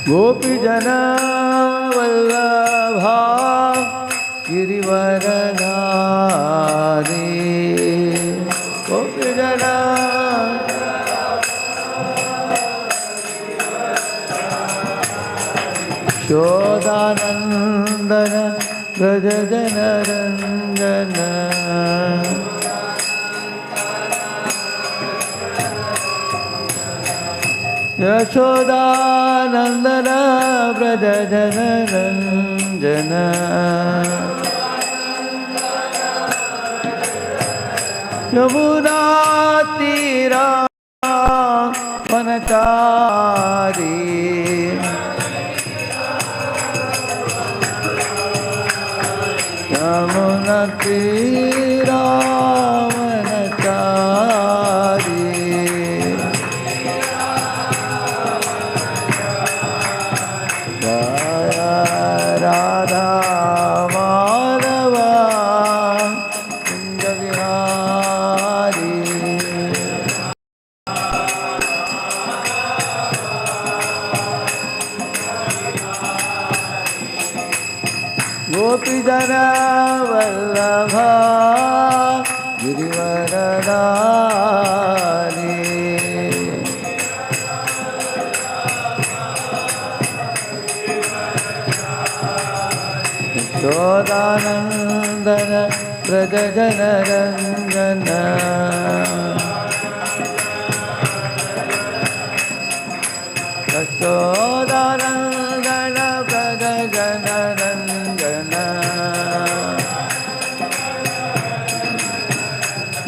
गोपीजना वल्लभा गिरिवरधारी गोपीजना यशोदानन्दन व्रज जनरञ्जन यशोदानन्दन व्रज जनरञ्जन यमुना तीरा वनचारी यमुना तीरा वनचारी राधा माधव कुंज विहारी गोपीजन वल्लभा गिरिवरधारी यशोदानन्दन व्रज जनरञ्जन यशोदानन्दन व्रज जनरञ्जन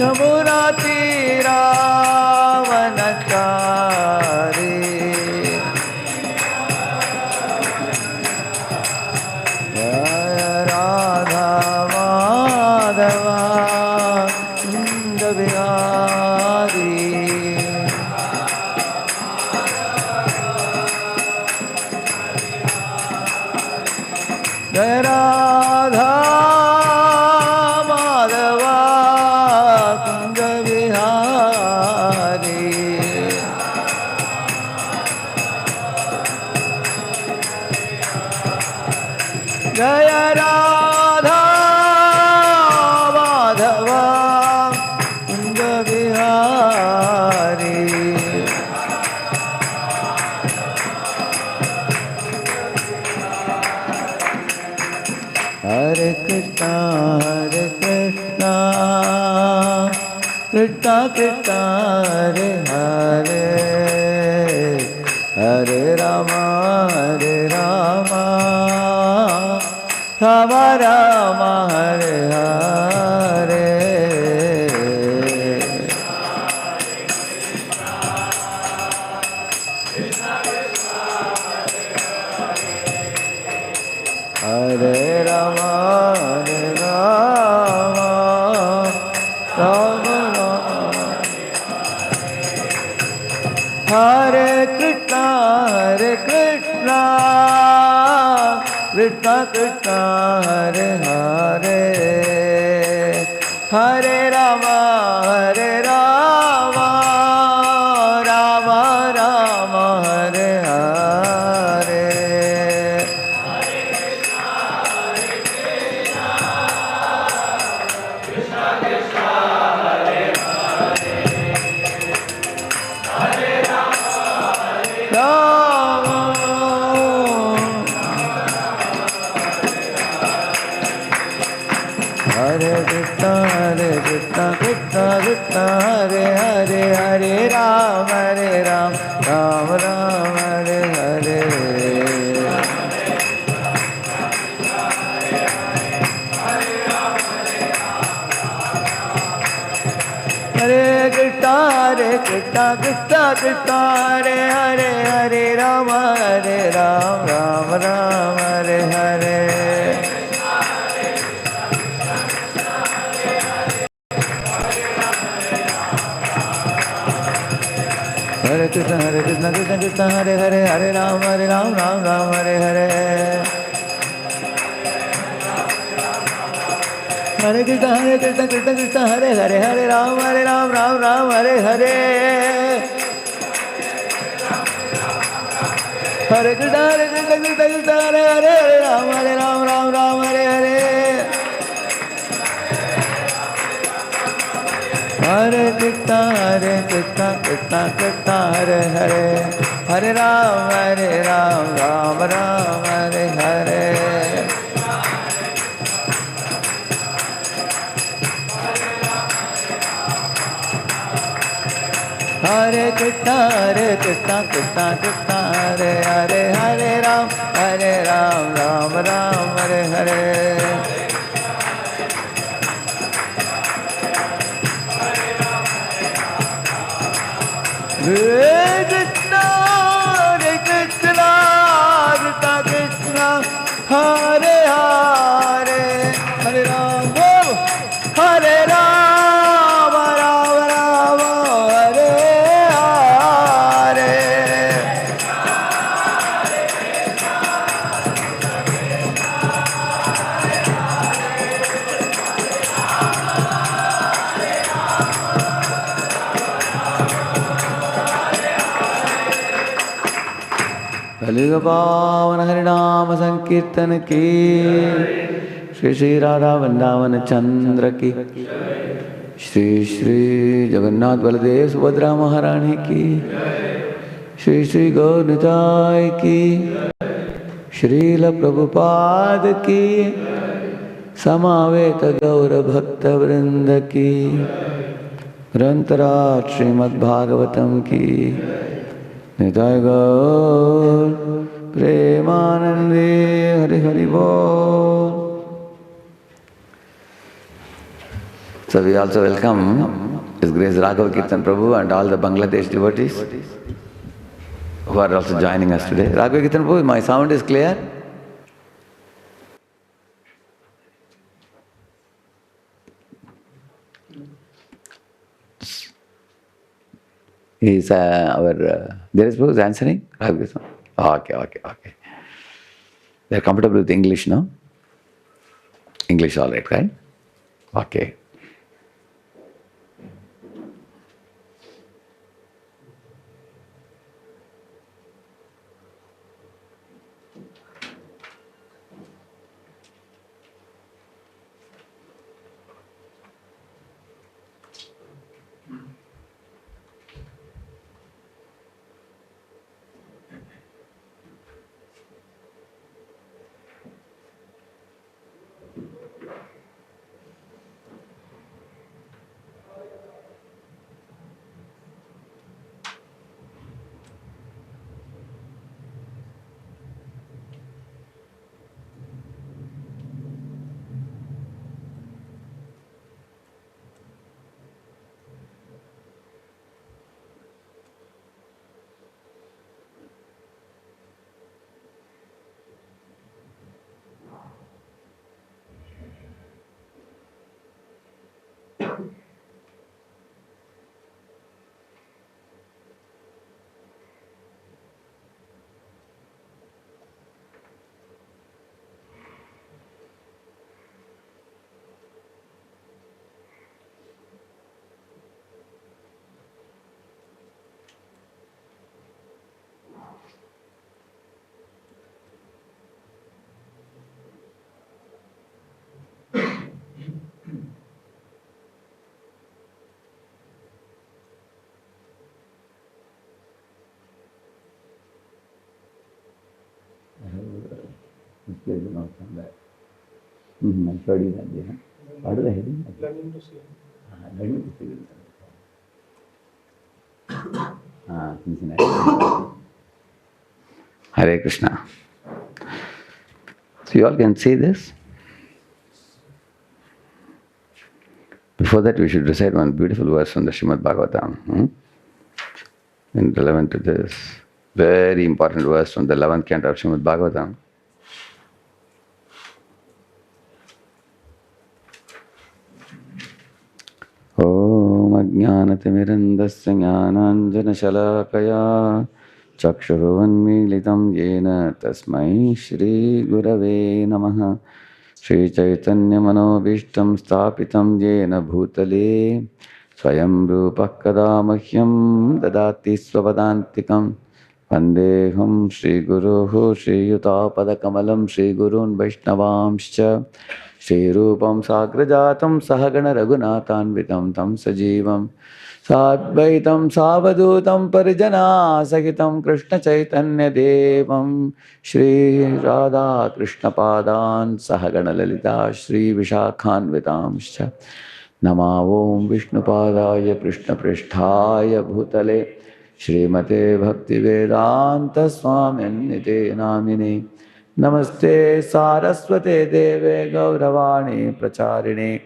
यमुना तीरा वनचारी राधा माधव कुंज विहारी जय राधा माधव कुंज विहारी जय राधा माधव कुंज विहारी हरे कृष्णा कृष्णा कृष्णा हरे हरे हरे राम राम राम हरे हरे हरे राम राम हरे Krishna Krishna Krishna Hare Hare Hare Ram Ram Ram Hare Hare Hare Krishna Krishna Krishna Hare Hare Hare Ram Ram Ram Hare Hare Hare Krishna Krishna Krishna Hare Hare Hare Ram Ram Hare Hare Hare Krishna Krishna Krishna Hare Hare Hare Ram Ram Hare Hare Hare Krishna Krishna Hare Hare Hare Ram Ram Hare Hare Hare Krishna, Hare Krishna, Krishna Krishna, Hare Hare, Hare Ram, Ram Ram, Hare Hare. Hare Krishna, Krishna Krishna, Hare Hare, Hare Ram, Ram Ram, Hare Hare. Hare Krishna, Krishna Krishna, Hare Hare, Hare Ram, Ram Ram, Hare Hare. Hare Krishna, Krishna Krishna, Hare Hare, Hare Ram, Hare Ram, Ram Ram, Hare Hare. कलियुग पावन हरिनाम संकीर्तन की, श्री श्री राधा वृंदावन चंद्र की, श्री श्री जगन्नाथ बलदेव सुभद्रा महारानी की, श्री श्री गौर निताय की, श्रील प्रभुपाद की, समावेत गौर भक्त वृंद की, ग्रंथराज श्रीमद्भागवतम की, निताय गौर प्रेमानंदे, हरि हरि बोल. So we also welcome His Grace Raghav Kirtan Prabhu and all the Bangladesh devotees who are also joining us today. Raghav Kirtan Prabhu, my sound is clear? Is our Dheeraj Prabhu is answering? Raghav Kirtan. Okay. They are comfortable with English, no? English all right? Okay. I showed you that day. What is the heading? Learning to see. Learning to see. Cincinnati. Hare Krishna. So you all can see this. Before that, we should recite one beautiful verse from the Srimad Bhagavatam. And relevant to this, very important verse from the 11th canto of Srimad Bhagavatam. Om Ajnanatimirandasya Jnananjanashalakaya Chakshuruvanmilitam Yena Tasmai Shri Gurave Namaha. Shri Chaitanya Manobishtam Stapitam Yena Bhutale Swayam Rupa Kada Mahyam Dadati Svapadantikam Vandeham Shri Guruhu Shri Yutapadakkamalam Shri Gurun Vaishnavamscha Shri Rupam Sagrajatam Sahagana Raghunathanvitam Tam Sajivam Sadvaitam Savadutam Parijana Sahitam Krishna Chaitanya Devam Shri Radha Krishna Padan Sahagana Lalita Shri Vishakhanvitamscha Nama Om Vishnu Padaya Krishna Pristhaya Bhutale Shrimate Bhaktivedanta Swaminite Namine Namaste Saraswate Deve Gauravani Pracharine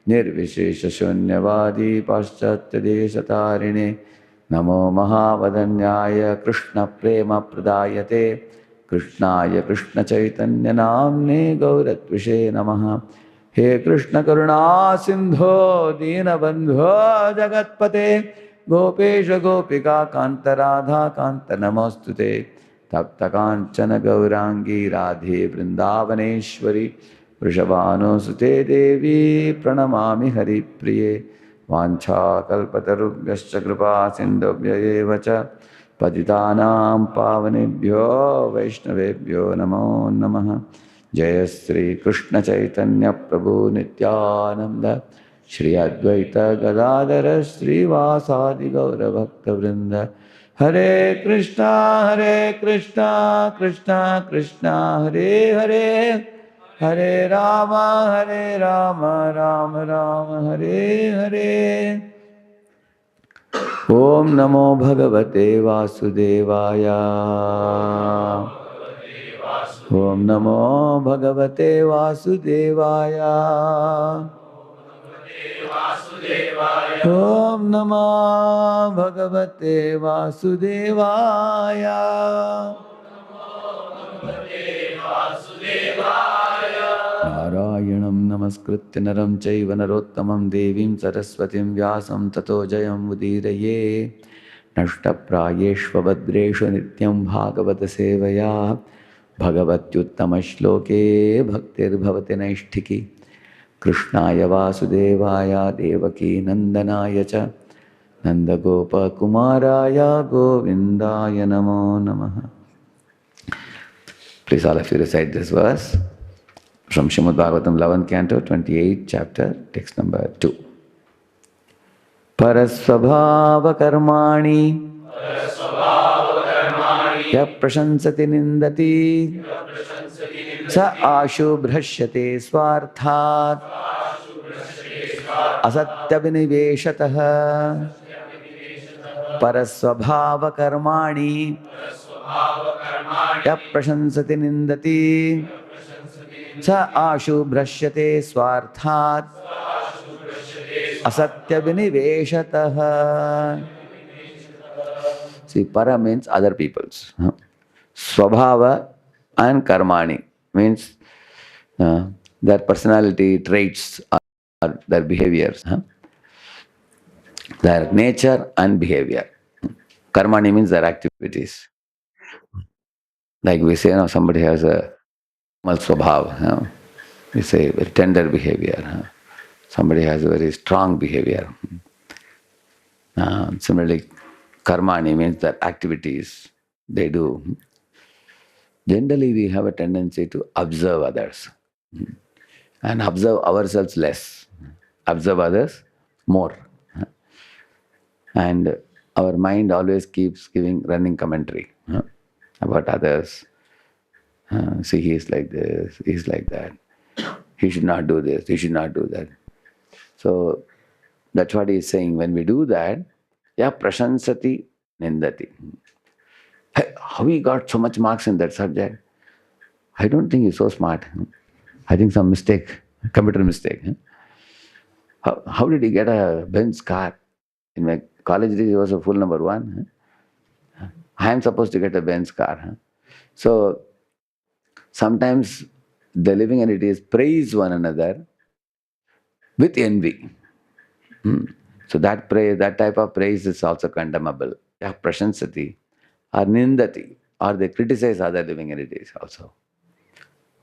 Nirvishesha Shunyavadi Paschatya Deshatarine Namo Mahavadanyaya Krishna Prema Pradayate Krishnaya Krishna Chaitanya Namne Gauratvishe Namaha He Krishna Karuna Sindho Dina Bandho Jagatpate Gopesha Gopika Kanta Radha Kanta Namostute Tapta Kanchana Gaurangi Radhe Vrindavaneshwari Vrishabhanu Sute Devi Pranamami Hari Priye Vancha Kalpatarubhyascha Kripa Sindhubhya Evacha Patitanam Pavanebhyo Vaishnavebhyo Namo Namaha Jaya Sri Krishna Chaitanya Prabhu Nityananda Shri Advaita Gadadhara Sri Vasadi Gaura Bhakta Vrinda Hare Krishna Krishna Krishna Hare Hare Hare Rama Rama Rama Hare Hare Om Namo Bhagavate Vasudevaya Om Namo Bhagavate Vasudevaya Om Namo Bhagavate Vasudevaya Narayanam Namaskritya Naram Chaiva Narottamam Devim Saraswatim Vyasam Tato Jayam Udiraye Nashtaprayeshva Badreshu Nityam Bhagavata Sevaya Bhagavatyuttama Shloke Bhaktir Bhavati Naishtiki Krishnaya Vasudevaya Devaki Nandanaya Cha Nandagopa Kumaraya Govindaya Namo Namaha. Please all of you recite this verse from Srimad Bhagavatam 11th Canto, 28th chapter, text number 2. Parasvabhava karmani ya prashansati nindati sa ashu bhrashyate swarthat asatya viniveshatah. Parasvabhava karmani ya prashansati nindati sa ashu bhrashyate swarthat asatya viniveshatah. See, para means other people's. Swabhava and karmani means their personality traits or their behaviors. Their nature and behavior. Karmani means their activities. Like we say, somebody has a mal swabhav. We say very tender behavior. Somebody has a very strong behavior. Similarly, karmani means their activities they do. Generally, we have a tendency to observe others and observe ourselves less. Observe others more. And our mind always keeps giving running commentary about others. See, he is like this, he is like that. He should not do this, he should not do that. So that's what he is saying. When we do that, ya prashansati nindati. Hey, how he got so much marks in that subject? I don't think he's so smart. I think some mistake, computer mistake. How did he get a Benz car? In my college days, he was a full number one. I am supposed to get a Benz car. So sometimes the living entities praise one another with envy. So that praise, that type of praise is also condemnable. Yeah, prashansati or nindati, or they criticize other living entities also.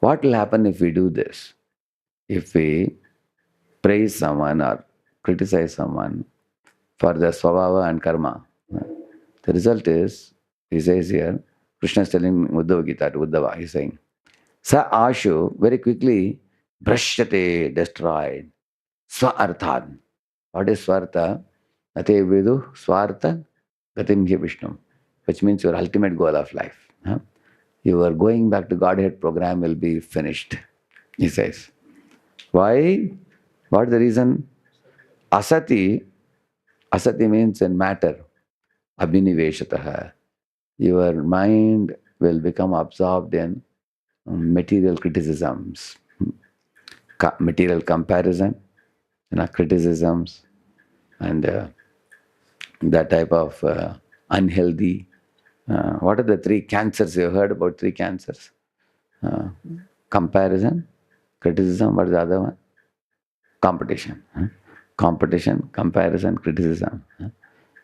What will happen if we do this? If we praise someone or criticize someone for their swabhava and karma, the result is He says here, Krishna is telling Uddhava Gita to Uddhava, he's saying, Sa Ashu, very quickly, Brashyate, destroyed, Swarthan. What is Swartha? Ate Vidu, Swartha, Gatim Hi Vishnu, which means your ultimate goal of life. Your going back to Godhead program will be finished, he says. Why? What is the reason? Asati, asati means in matter, abhiniveshataha. Your mind will become absorbed in material criticisms, material comparison, criticisms, and that type of unhealthy. What are the three cancers? You heard about three cancers? Comparison, criticism, what is the other one? Competition. Competition, comparison, criticism.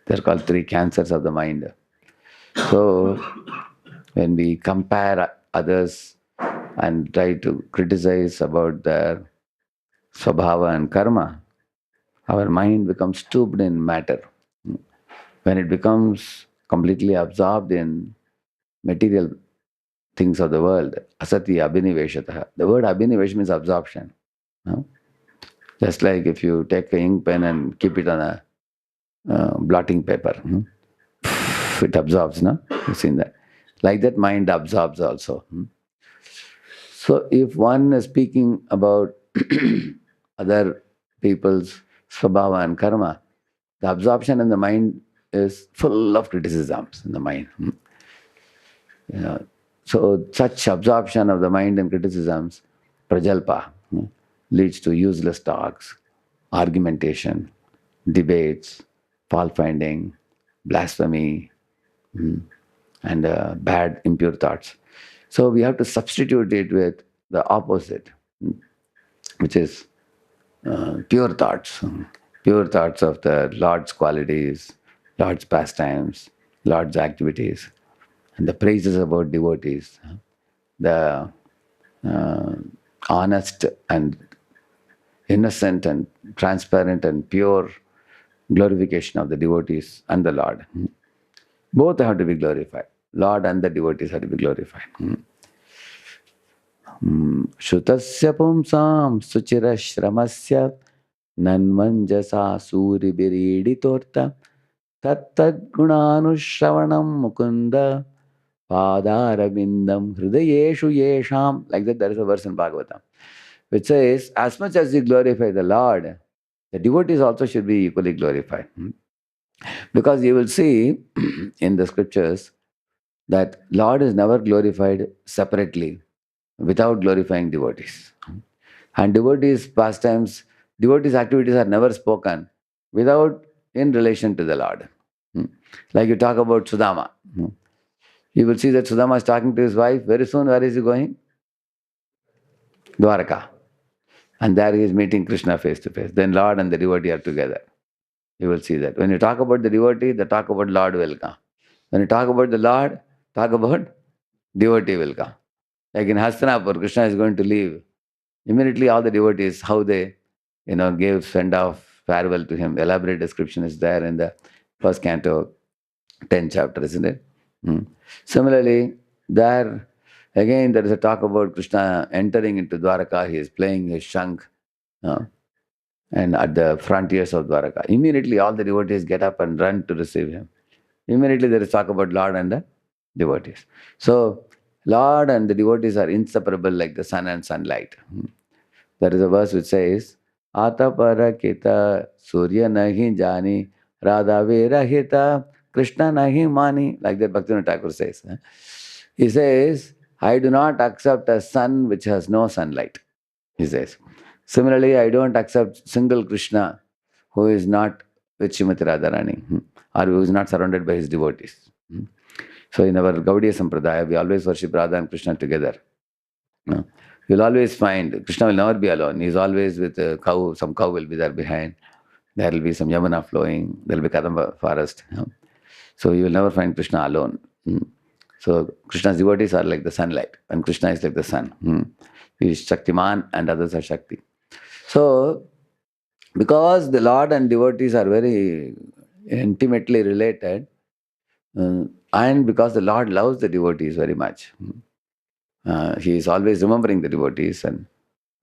They're called three cancers of the mind. So, when we compare others and try to criticize about their swabhava and karma, our mind becomes stooped in matter. When it becomes completely absorbed in material things of the world, asati abhiniveshataha. The word abhinivesh means absorption. Just like if you take a ink pen and keep it on a blotting paper, it absorbs, no? You've seen that. Like that, mind absorbs also. So if one is speaking about other people's swabhava and karma, the absorption in the mind is full of criticisms in the mind. So such absorption of the mind and criticisms, prajalpa, leads to useless talks, argumentation, debates, fault finding, blasphemy, and bad, impure thoughts. So we have to substitute it with the opposite, which is pure thoughts of the Lord's qualities, Lord's pastimes, Lord's activities, and the praises about devotees, the uh, honest and innocent and transparent and pure glorification of the devotees and the Lord. Both have to be glorified. Lord and the devotees have to be glorified. Shutasya pumsam suchira shramasya nanmanjasa suribiriditorta tattad gunanushravanam mukunda padarabindam hridayeshu yesham. Like that, there is a verse in Bhagavatam, which says, as much as you glorify the Lord, the devotees also should be equally glorified. Because you will see in the scriptures that Lord is never glorified separately without glorifying devotees. And devotees' pastimes, devotees' activities are never spoken without in relation to the Lord. Like you talk about Sudama. You will see that Sudama is talking to his wife. Very soon, where is he going? Dwaraka. And there he is meeting Krishna face to face. Then Lord and the devotee are together. You will see that. When you talk about the devotee, the talk about Lord will come. When you talk about the Lord, talk about devotee will come. Like in Hastinapur, Krishna is going to leave. Immediately all the devotees, how they, gave send off farewell to him. Elaborate description is there in the first canto, 10th chapter, isn't it? Similarly, there again there is a talk about Krishna entering into Dwaraka. He is playing his shank, and at the frontiers of Dwaraka. Immediately all the devotees get up and run to receive him. Immediately there is talk about Lord and the devotees. So Lord and the devotees are inseparable like the sun and sunlight. There is a verse which says, Ata parakita surya nahi jani radha verahita Krishna nahi mani. Like that Bhaktivinoda Thakur says. He says, I do not accept a sun which has no sunlight. He says. Similarly, I don't accept single Krishna who is not with Srimati Radharani or who is not surrounded by his devotees. So in our Gaudiya Sampradaya, we always worship Radha and Krishna together. You'll always find Krishna will never be alone. He's always with a cow. Some cow will be there behind. There will be some Yamuna flowing. There will be Kadamba forest. So you will never find Krishna alone. So Krishna's devotees are like the sunlight, and Krishna is like the sun. He is Shaktiman and others are Shakti. So, because the Lord and devotees are very intimately related, And because the Lord loves the devotees very much, He is always remembering the devotees and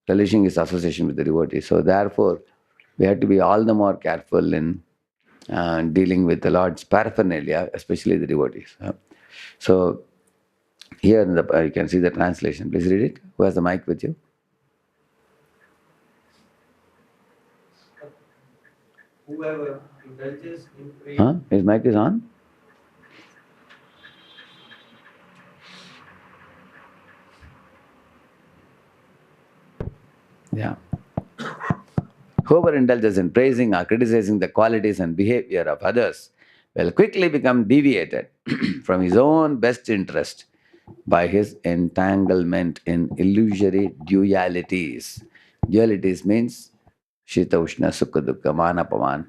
relishing His association with the devotees. So therefore, we have to be all the more careful in dealing with the Lord's paraphernalia, especially the devotees. So here in you can see the translation. Please read it. Who has the mic with you? Whoever indulges in praise. His mic is on? Yeah. Whoever indulges in praising or criticizing the qualities and behavior of others will quickly become deviated from his own best interest by his entanglement in illusory dualities. Dualities means Shita Ushna Sukha Dukkha Mana Pavan.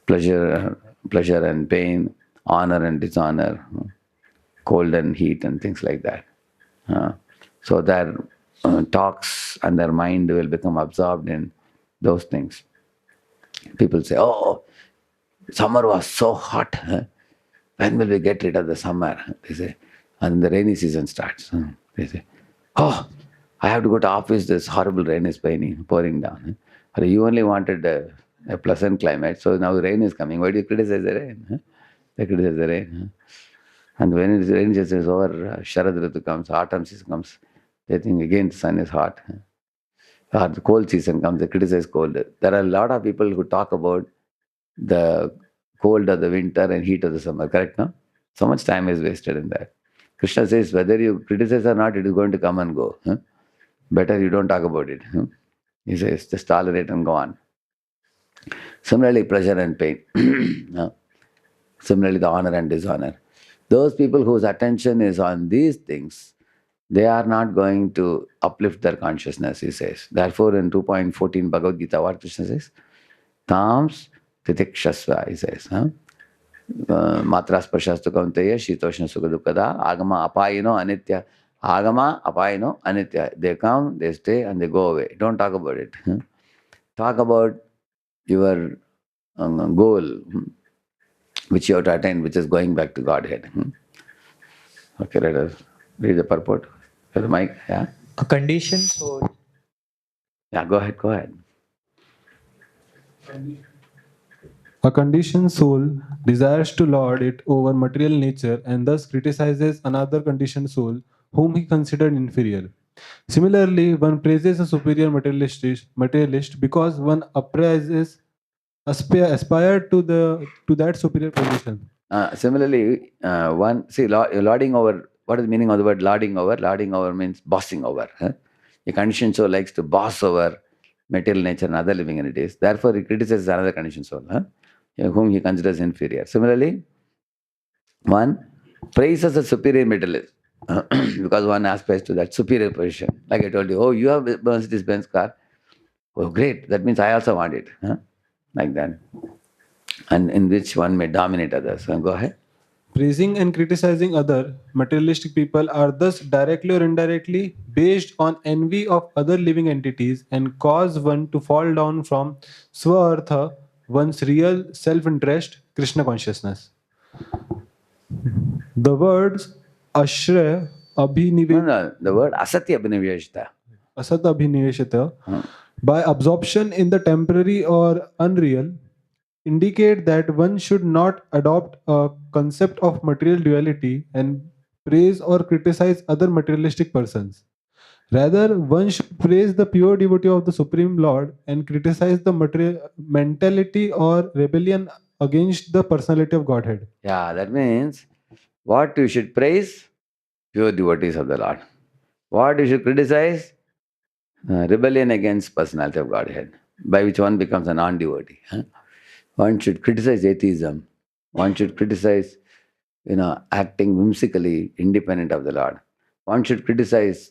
Pleasure and pain, honor and dishonor, cold and heat, and things like that. So their talks and their mind will become absorbed in those things. People say, "Oh, summer was so hot. Huh? When will we get rid of the summer?" They say, and the rainy season starts. They say, "Oh, I have to go to office. This horrible rain is pouring down." Or you only wanted a pleasant climate, so now rain is coming. Why do you criticize the rain? They criticize the rain. And when the rainy season is over, Sharad Ritu comes, autumn season comes, they think again the sun is hot. Or the cold season comes, they criticize cold. There are a lot of people who talk about the cold of the winter and heat of the summer, correct? No? So much time is wasted in that. Krishna says, whether you criticize or not, it is going to come and go. Better you don't talk about it. He says, just tolerate and go on. Similarly, pleasure and pain. Similarly, the honor and dishonor. Those people whose attention is on these things, they are not going to uplift their consciousness, he says. Therefore, in 2.14 Bhagavad Gita, what Krishna says? Tams titikshasva, he says. Matra spashastu kaunteya shitoshna sukha dukkada agama apayino anitya. Agama apayino anitya. They come, they stay, and they go away. Don't talk about it. Talk about your goal, which you have to attain, which is going back to Godhead. Okay, let us read the purport. The mic, yeah? A conditioned soul. Yeah, go ahead, go ahead. A conditioned soul desires to lord it over material nature and thus criticizes another conditioned soul whom he considered inferior. Similarly, one praises a superior materialist because one aspire to that superior position. Similarly, lording over, what is the meaning of the word lording over? Lording over means bossing over. A conditioned soul likes to boss over material nature and other living entities. Therefore, he criticizes another conditioned soul, whom he considers inferior. Similarly, one praises a superior materialist because one aspires to that superior position. Like I told you, oh, you have a Mercedes-Benz car. Oh, great. That means I also want it. Like that. And in which one may dominate others. So go ahead. Praising and criticizing other materialistic people are thus directly or indirectly based on envy of other living entities and cause one to fall down from swartha, one's real self-interest, Krishna consciousness. The words Ashray Abhiniveshita, The word asatya abhiniveshita. Asat Abhiniveshita, by absorption in the temporary or unreal, indicate that one should not adopt a concept of material duality and praise or criticize other materialistic persons. Rather, one should praise the pure devotee of the Supreme Lord and criticize the mentality or rebellion against the personality of Godhead. Yeah, that means what you should praise? Pure devotees of the Lord. What you should criticize? Rebellion against personality of Godhead, by which one becomes a non-devotee. One should criticize atheism. One should criticize, acting whimsically independent of the Lord. One should criticize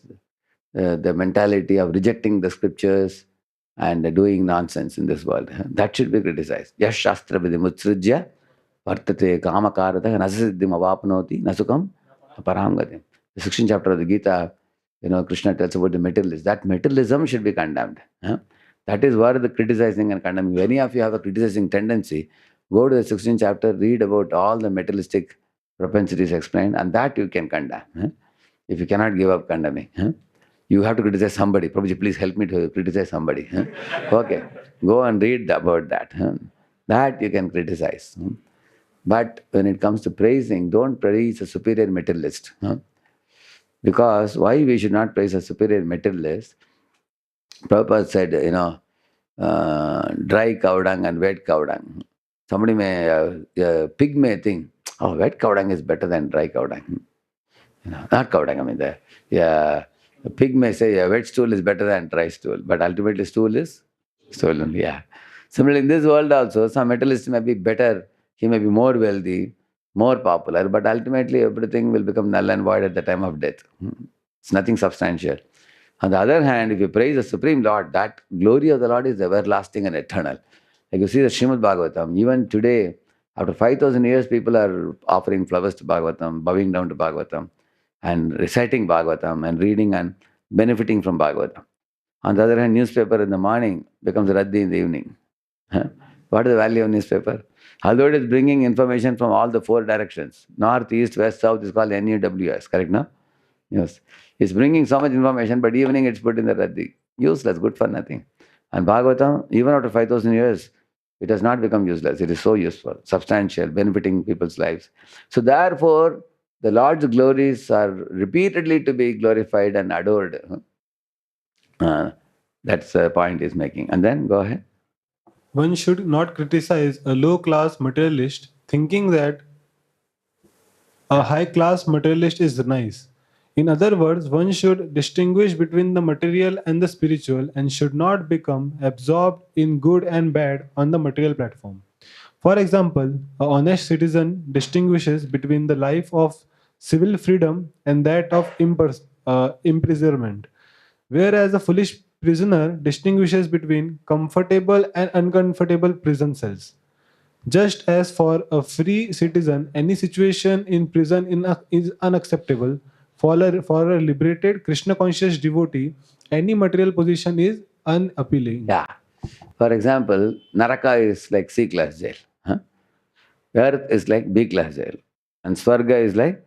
the mentality of rejecting the scriptures and doing nonsense in this world. That should be criticized. Yash shastra vidimutsrujya vartate kamakaratah nasasiddhim avapnoti nasukam param gatim. The 16th chapter of the Gita, Krishna tells about the materialism. That materialism should be condemned. That is where the criticizing and condemning. If any of you have a criticizing tendency, Go to the 16th chapter, read about all the materialistic propensities explained, and that you can condemn. If you cannot give up condemning, you have to criticize somebody. Prabhuji, please help me to criticize somebody. Okay, go and read about that. That you can criticize. But when it comes to praising, don't praise a superior materialist. Because why we should not praise a superior materialist? Prabhupada said, dry cow dung and wet cow dung. Somebody may, a pig may think, oh, wet cow dung is better than dry cow dung. Not cow dung, I mean, a pig may say a wet stool is better than dry stool, but ultimately stool is stool only, yeah. Similarly, in this world also, some materialist may be better, he may be more wealthy, more popular, but ultimately everything will become null and void at the time of death. It's nothing substantial. On the other hand, if you praise the Supreme Lord, that glory of the Lord is everlasting and eternal. Like you see the Srimad Bhagavatam, even today, after 5,000 years, people are offering flowers to Bhagavatam, bowing down to Bhagavatam, and reciting Bhagavatam, and reading and benefiting from Bhagavatam. On the other hand, newspaper in the morning becomes Radhi in the evening. What is the value of newspaper? Although it is bringing information from all the four directions, north, east, west, south is called NUWS, correct now? Yes. It's bringing so much information, but evening it's put in the Radhi. Useless, good for nothing. And Bhagavatam, even after 5,000 years, it has not become useless. It is so useful, substantial, benefiting people's lives. So therefore, the Lord's glories are repeatedly to be glorified and adored. That's the point he's making. And then go ahead. One should not criticize a low class materialist thinking that a high class materialist is nice. In other words, one should distinguish between the material and the spiritual and should not become absorbed in good and bad on the material platform. For example, a honest citizen distinguishes between the life of civil freedom and that of imprisonment, whereas a foolish prisoner distinguishes between comfortable and uncomfortable prison cells. Just as for a free citizen, any situation in prison is unacceptable, for a liberated Krishna conscious devotee, any material position is unappealing. Yeah. For example, Naraka is like C class jail. Earth is like B class jail. And Swarga is like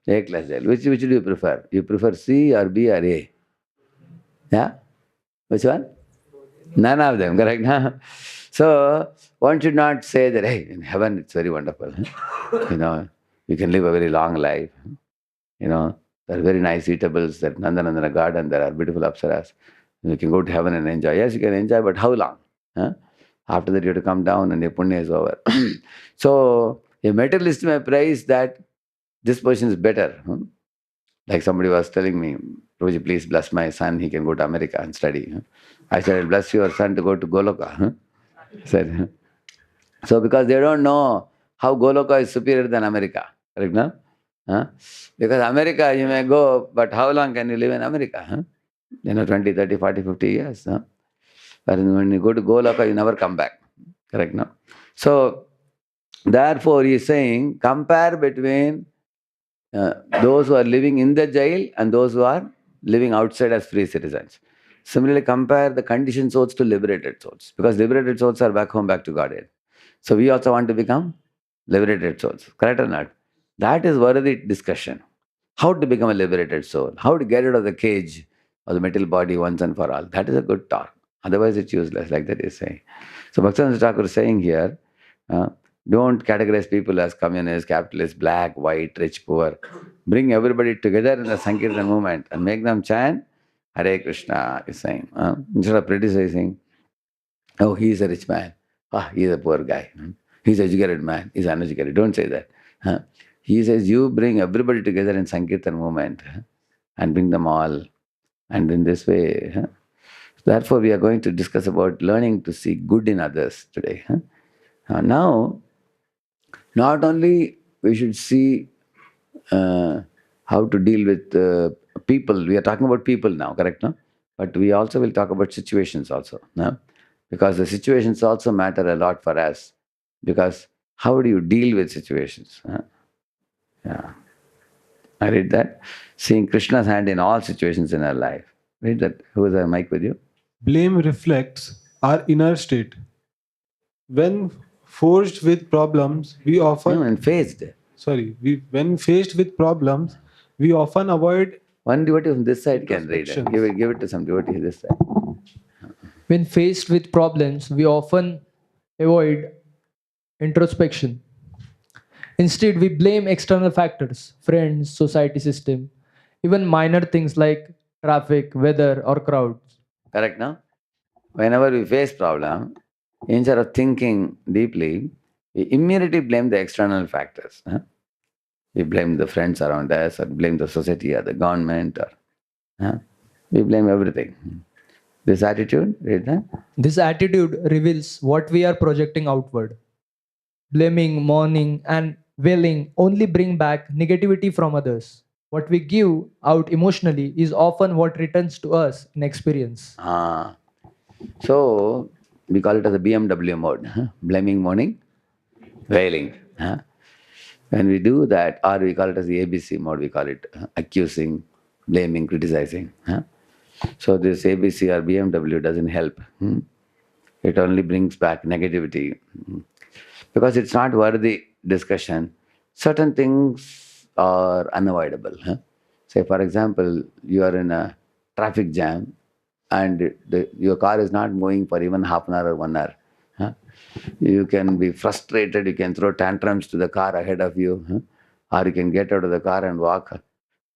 A class jail. Which do you prefer? You prefer C or B or A? Yeah? Which one? None of them, correct? So one should not say that, hey, in heaven it's very wonderful. You can live a very long life. There are very nice eatables, that Nandanandana garden, there are beautiful apsaras. You can go to heaven and enjoy. Yes, you can enjoy, but how long? After that, you have to come down and your punya is over. So a materialist may praise that this person is better. Like somebody was telling me, Prabhuji, please bless my son, he can go to America and study. I said, bless your son to go to Goloka. Said, so because they don't know how Goloka is superior than America. Correct, no? Because America you may go, but how long can you live in America? 20, 30, 40, 50 years. But when you go to Goloka, you never come back. Correct, no? So, therefore, he is saying, compare between those who are living in the jail and those who are living outside as free citizens. Similarly, compare the conditioned souls to liberated souls, because liberated souls are back home, back to Godhead. So we also want to become liberated souls, correct or not? That is worthy discussion. How to become a liberated soul, how to get rid of the cage of the material body once and for all. That is a good talk. Otherwise, it's useless, like that is saying. So Bhaktivinoda Thakur is saying here, uh, don't categorize people as communist, capitalist, black, white, rich, poor. Bring everybody together in the Sankirtan movement and make them chant Hare Krishna, is saying. Instead of criticizing, oh, he is a rich man. He is a poor guy. He's an educated man. He's uneducated. Don't say that. He says, you bring everybody together in Sankirtan movement and bring them all. And in this way, therefore we are going to discuss about learning to see good in others today. Now, not only we should see how to deal with people. We are talking about people now, correct? No? But we also will talk about situations also. No? Because the situations also matter a lot for us. Because how do you deal with situations? Yeah. I read that. Seeing Krishna's hand in all situations in our life. Read that. Who is a mic with you? Blame reflects our inner state. When forced with problems, we often and faced. when faced with problems, we often avoid One devotee from this side can read. introspection. Give it to some devotee this side. When faced with problems, we often avoid introspection. Instead, we blame external factors, friends, society system, even minor things like traffic, weather, or crowds. Correct, no? Whenever we face problem, instead of thinking deeply, we immediately blame the external factors. We blame the friends around us, or blame the society, or the government, or we blame everything. This attitude, right? This attitude reveals what we are projecting outward. Blaming, mourning, and wailing only bring back negativity from others. What we give out emotionally is often what returns to us in experience. So we call it as a BMW mode, blaming, mourning, wailing. When we do that, or we call it as the ABC mode, we call it accusing, blaming, criticizing. So this ABC or BMW doesn't help. It only brings back negativity because it's not worthy discussion. Certain things are unavoidable. Say, for example, you are in a traffic jam and your car is not moving for even half an hour or 1 hour. You can be frustrated, you can throw tantrums to the car ahead of you, or you can get out of the car and walk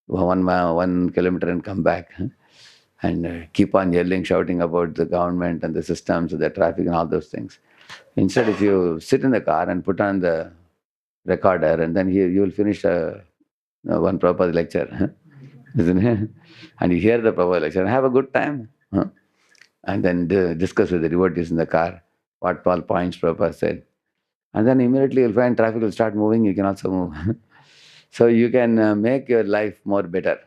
1 kilometer and come back, and keep on yelling, shouting about the government and the systems, the traffic and all those things. Instead, if you sit in the car and put on the recorder, and then you will finish one proper lecture, isn't it? And you hear the proper lecture and have a good time. And then discuss with the devotees in the car what all points Prabhupada said. And then immediately you'll find traffic will start moving, you can also move. So you can make your life more better,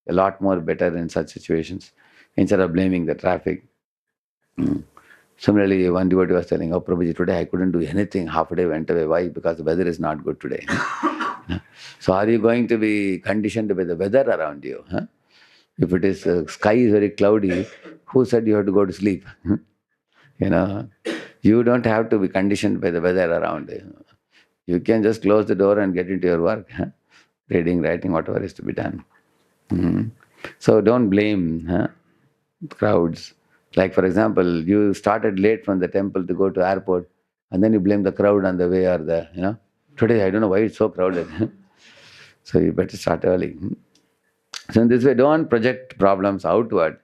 a lot more better in such situations, instead of blaming the traffic. Similarly, one devotee was telling, "Oh, Prabhuji, today I couldn't do anything. Half a day went away. Why? Because the weather is not good today." So are you going to be conditioned by the weather around you? If it is sky is very cloudy, who said you have to go to sleep? You know, you don't have to be conditioned by the weather around you. You can just close the door and get into your work, reading, writing, whatever is to be done. So don't blame crowds. Like, for example, you started late from the temple to go to airport, and then you blame the crowd on the way, or today I don't know why it's so crowded. So you better start early. So in this way, don't project problems outward.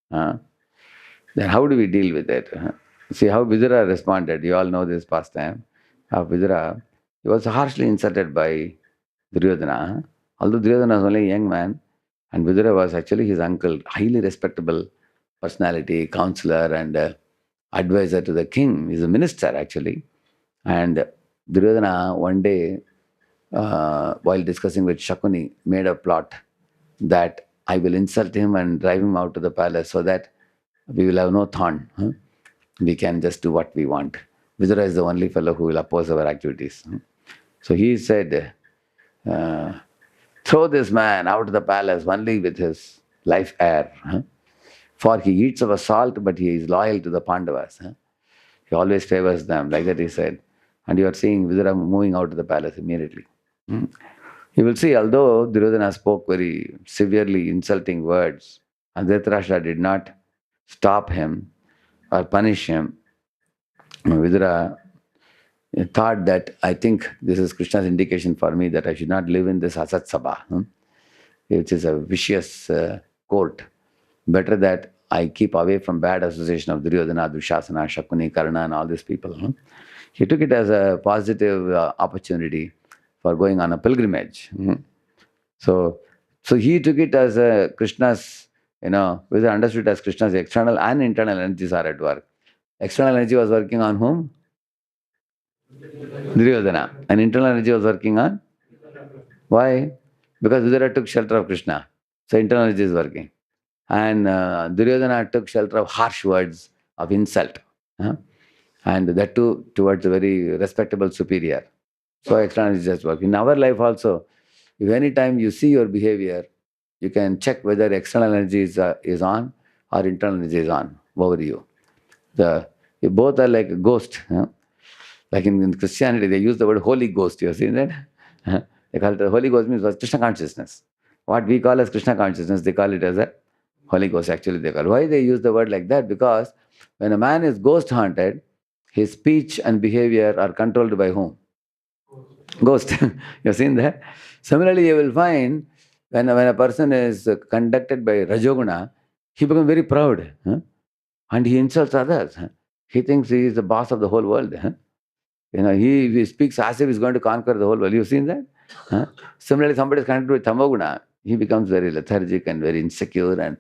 Then how do we deal with it? See how Vidura responded. You all know this pastime of Vidura. He was harshly insulted by Duryodhana. Although Duryodhana was only a young man, and Vidura was actually his uncle, highly respectable personality, counselor, and advisor to the king. He's a minister actually. And Duryodhana one day, while discussing with Shakuni, made a plot that I will insult him and drive him out to the palace so that we will have no thorn. We can just do what we want. Vidura is the only fellow who will oppose our activities. So he said, throw this man out of the palace only with his life heir. For he eats our salt, but he is loyal to the Pandavas. He always favors them, like that he said. And you are seeing Vidura moving out of the palace immediately. You will see, although Duryodhana spoke very severely insulting words, and Dhritarashtra did not stop him or punish him, Vidura thought that, I think this is Krishna's indication for me that I should not live in this Asat Sabha, which is a vicious court. Better that I keep away from bad association of Duryodhana, Dushasana, Shakuni, Karna, and all these people. He took it as a positive opportunity for going on a pilgrimage. So he took it as Krishna's, Vidura understood it as Krishna's external and internal energies are at work. External energy was working on whom? Duryodhana. And internal energy was working on? Why? Because Vidura took shelter of Krishna. So internal energy is working. And Duryodhana took shelter of harsh words, of insult. And that too towards a very respectable superior. So external energy just work. In our life also, if any time you see your behavior, you can check whether external energy is on or internal energy is on over you. You both are like a ghost. Like in Christianity, they use the word Holy Ghost. You have seen that? They call it the Holy Ghost means Krishna consciousness. What we call as Krishna consciousness, they call it as a Holy Ghost. Actually, they call. Why they use the word like that? Because when a man is ghost haunted, his speech and behavior are controlled by whom? Ghost. You've seen that? Similarly, you will find when a person is conducted by Rajoguna, he becomes very proud, and he insults others. He thinks he is the boss of the whole world. He speaks as if he's going to conquer the whole world. You've seen that? Similarly, somebody is connected with Tamoguna, he becomes very lethargic and very insecure and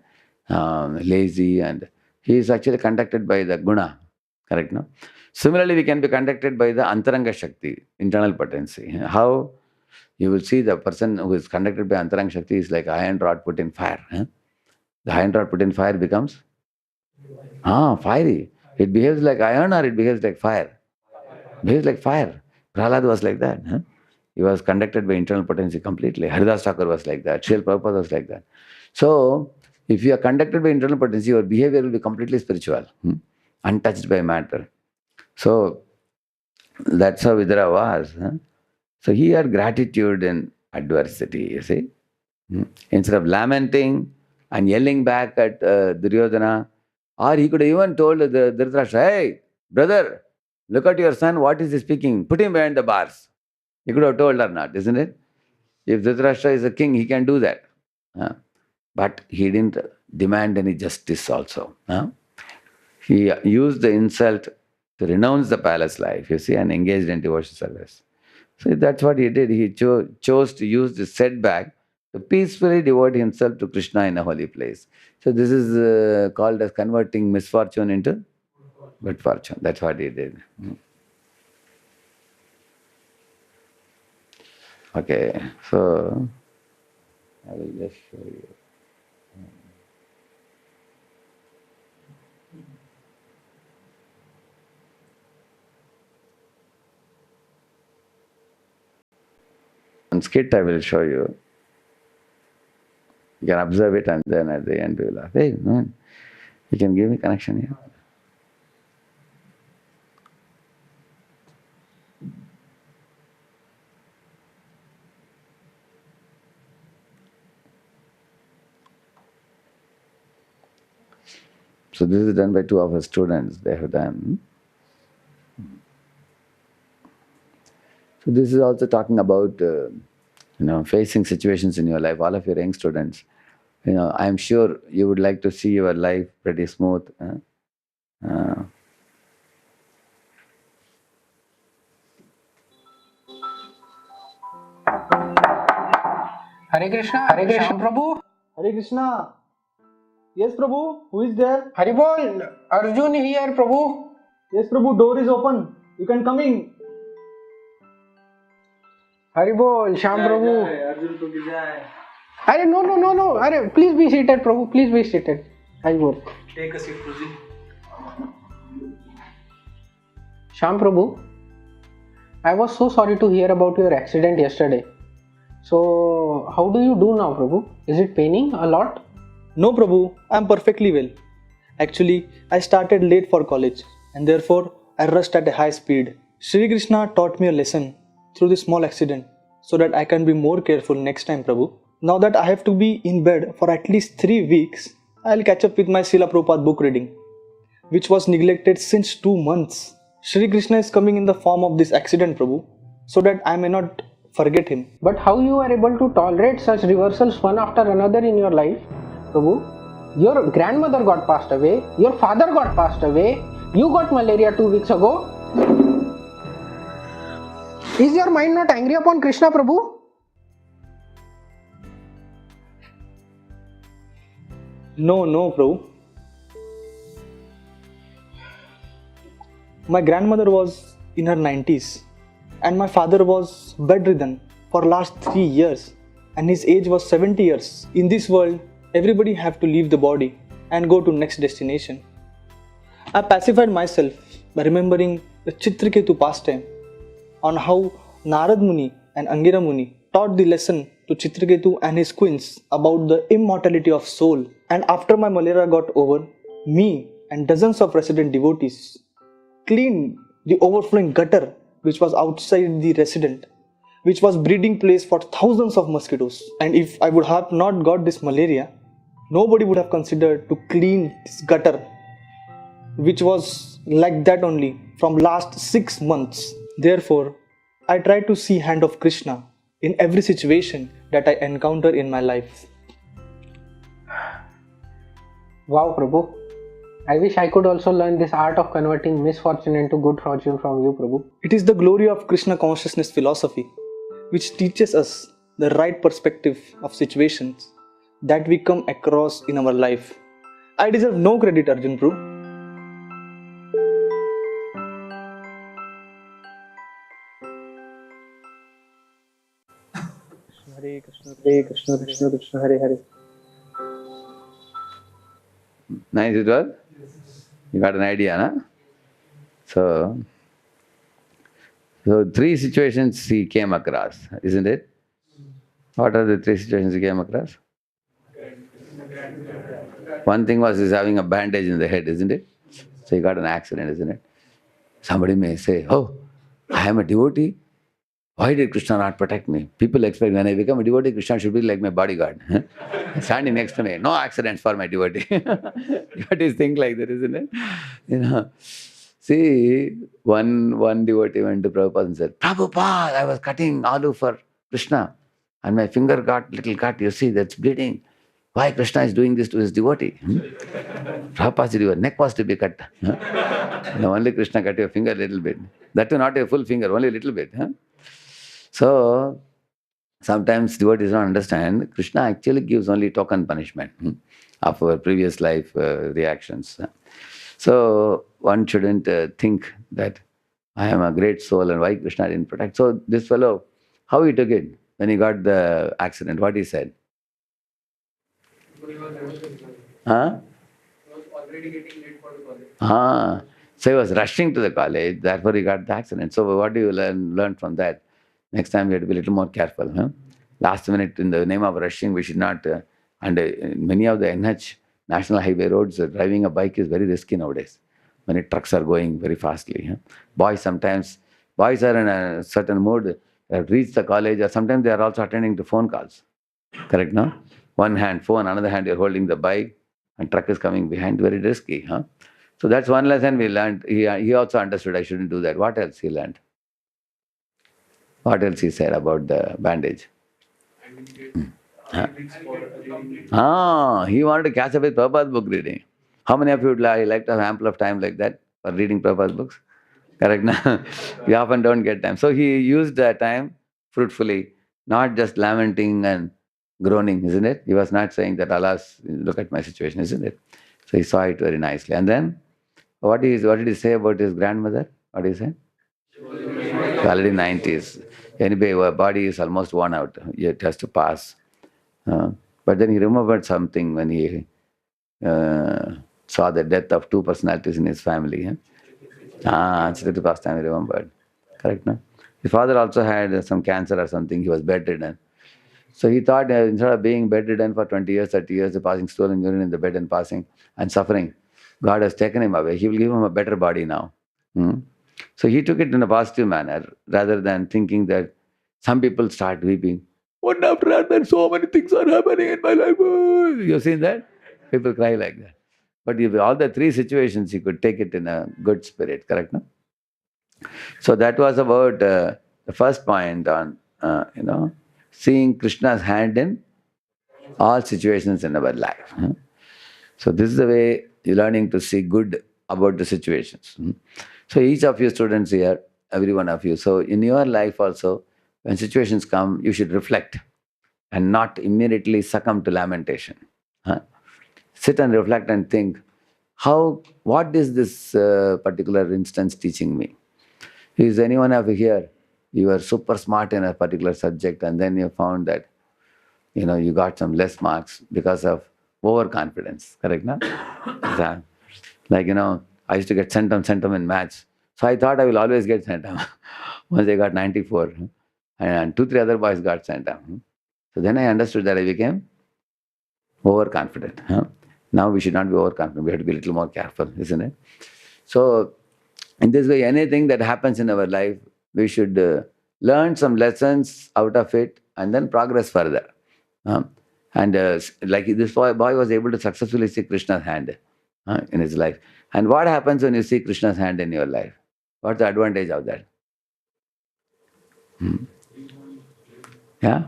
lazy, and he is actually conducted by the guna. Correct, no? Similarly, we can be conducted by the Antaranga Shakti, internal potency. How? You will see the person who is conducted by Antaranga Shakti is like iron rod put in fire. The iron rod put in fire becomes fiery. It behaves like iron or it behaves like fire? Behaves like fire. Prahlad was like that. He was conducted by internal potency completely. Haridas Thakur was like that. Srila Prabhupada was like that. So, if you are conducted by internal potency, your behavior will be completely spiritual, untouched by matter. So, that's how Vidura was. So, he had gratitude in adversity, you see. Instead of lamenting and yelling back at Duryodhana, or he could have even told the Dhritarashtra, hey, brother, look at your son, what is he speaking? Put him behind the bars. He could have told or not, isn't it? If Dhritarashtra is a king, he can do that. But he didn't demand any justice also. He used the insult to renounce the palace life, you see, and engaged in devotional service. So that's what he did. He chose to use this setback to peacefully devote himself to Krishna in a holy place. So this is called as converting misfortune into good fortune. That's what he did. Okay, so I will just show you. On skit I will show you. You can observe it and then at the end we will ask, hey, no, you can give me connection here. So this is done by two of our students. They have done. So this is also talking about facing situations in your life. All of your young students, I am sure you would like to see your life pretty smooth. Hare Krishna, Prabhu. Hare Krishna. Yes, Prabhu. Who is there? Haribol, Arjun here, Prabhu. Yes, Prabhu. Door is open. You can come in. Haribol, Shyam Prabhu. Arjun to jai. Are no. Are please be seated, Prabhu. Please be seated. Haribol. Take a seat, Prabhu. Shyam Prabhu, I was so sorry to hear about your accident yesterday. So, how do you do now, Prabhu? Is it paining a lot? No, Prabhu. I am perfectly well. Actually, I started late for college and therefore I rushed at a high speed. Shri Krishna taught me a lesson through this small accident so that I can be more careful next time, Prabhu. Now that I have to be in bed for at least 3 weeks, I'll catch up with my Srila Prabhupada book reading, which was neglected since 2 months. Shri Krishna is coming in the form of this accident, Prabhu, so that I may not forget him. But how you are able to tolerate such reversals one after another in your life, Prabhu? Your grandmother got passed away, your father got passed away, you got malaria 2 weeks ago. Is your mind not angry upon Krishna, Prabhu? No, Prabhu. My grandmother was in her 90s and my father was bedridden for last 3 years and his age was 70 years. In this world, everybody have to leave the body and go to next destination. I pacified myself by remembering the Chitraketu pastime on how Narad Muni and Angira Muni taught the lesson to Chitraketu and his queens about the immortality of soul. And after my malaria got over, me and dozens of resident devotees cleaned the overflowing gutter which was outside the resident, which was breeding place for thousands of mosquitoes. And if I would have not got this malaria, nobody would have considered to clean this gutter, which was like that only from last 6 months. Therefore, I try to see hand of Krishna in every situation that I encounter in my life. Wow, Prabhu. I wish I could also learn this art of converting misfortune into good fortune from you, Prabhu. It is the glory of Krishna consciousness philosophy, which teaches us the right perspective of situations that we come across in our life. I deserve no credit, Arjun Bro. Hare Krishna, Hare Krishna, Krishna Krishna, Hare Hare. Nice it was? You got an idea, no? So 3 situations he came across, isn't it? What are the 3 situations he came across? One thing was he's having a bandage in the head, isn't it? So he got an accident, isn't it? Somebody may say, oh, I am a devotee. Why did Krishna not protect me? People expect when I become a devotee, Krishna should be like my bodyguard. Standing next to me. No accidents for my devotee. Devotees think like that, isn't it? You know. See, one devotee went to Prabhupada and said, Prabhupada, I was cutting aloo for Krishna and my finger got little cut. You see, that's bleeding. Why Krishna is doing this to his devotee? Prabhupada said, your neck was to be cut. No, only Krishna cut your finger a little bit. That too not a full finger, only a little bit. So, sometimes devotees don't understand, Krishna actually gives only token punishment of our previous life reactions. So, one shouldn't think that I am a great soul and why Krishna didn't protect. So, this fellow, how he took it when he got the accident, what he said? Huh? He was already getting late for the college. So he was rushing to the college, therefore he got the accident. So what do you learn from that? Next time we have to be a little more careful. Last minute, in the name of rushing, we should not. And many of the NH, National Highway roads, driving a bike is very risky nowadays. Many trucks are going very fastly. Boys are in a certain mood, have reached the college, or sometimes they are also attending to phone calls. Correct, no? One hand phone, another hand you're holding the bike, and truck is coming behind, very risky. So that's one lesson we learned. He also understood I shouldn't do that. What else he learned? What else he said about the bandage? He wanted to catch up with Prabhupada's book reading. How many of you would like to have ample of time like that for reading Prabhupada's books? Correct, na? We often don't get time. So he used that time fruitfully, not just lamenting and groaning, isn't it? He was not saying that, alas, look at my situation, isn't it? So he saw it very nicely. And then, what did he say about his grandmother? What did he say? Already 90s. Anyway, our body is almost worn out. It has to pass. But then he remembered something when he saw the death of 2 personalities in his family. It's the first time he remembered. Correct, no? His father also had some cancer or something. He was bedridden. So he thought instead of being bedridden for 20 years, 30 years, passing stolen urine in the bed and passing and suffering, God has taken him away. He will give him a better body now. So he took it in a positive manner rather than thinking that some people start weeping. One after another, so many things are happening in my life. You've seen that? People cry like that. But if all the 3 situations, he could take it in a good spirit, correct? No? So that was about the first point on, seeing Krishna's hand in all situations in our life. So this is the way you're learning to see good about the situations. So each of you students here, every one of you, so in your life also, when situations come, you should reflect and not immediately succumb to lamentation. Sit and reflect and think, what is this particular instance teaching me? Is anyone of you here, you are super smart in a particular subject and then you found that, you got some less marks because of overconfidence, correct, no? Like, I used to get centum in maths. So I thought I will always get centum. Once I got 94. And 2, 3 other boys got centum. So then I understood that I became overconfident. Now we should not be overconfident. We have to be a little more careful, isn't it? So In this way, anything that happens in our life, we should learn some lessons out of it and then progress further. Um, and like this boy was able to successfully see Krishna's hand in his life. And what happens when you see Krishna's hand in your life? What's the advantage of that? Hmm. Yeah?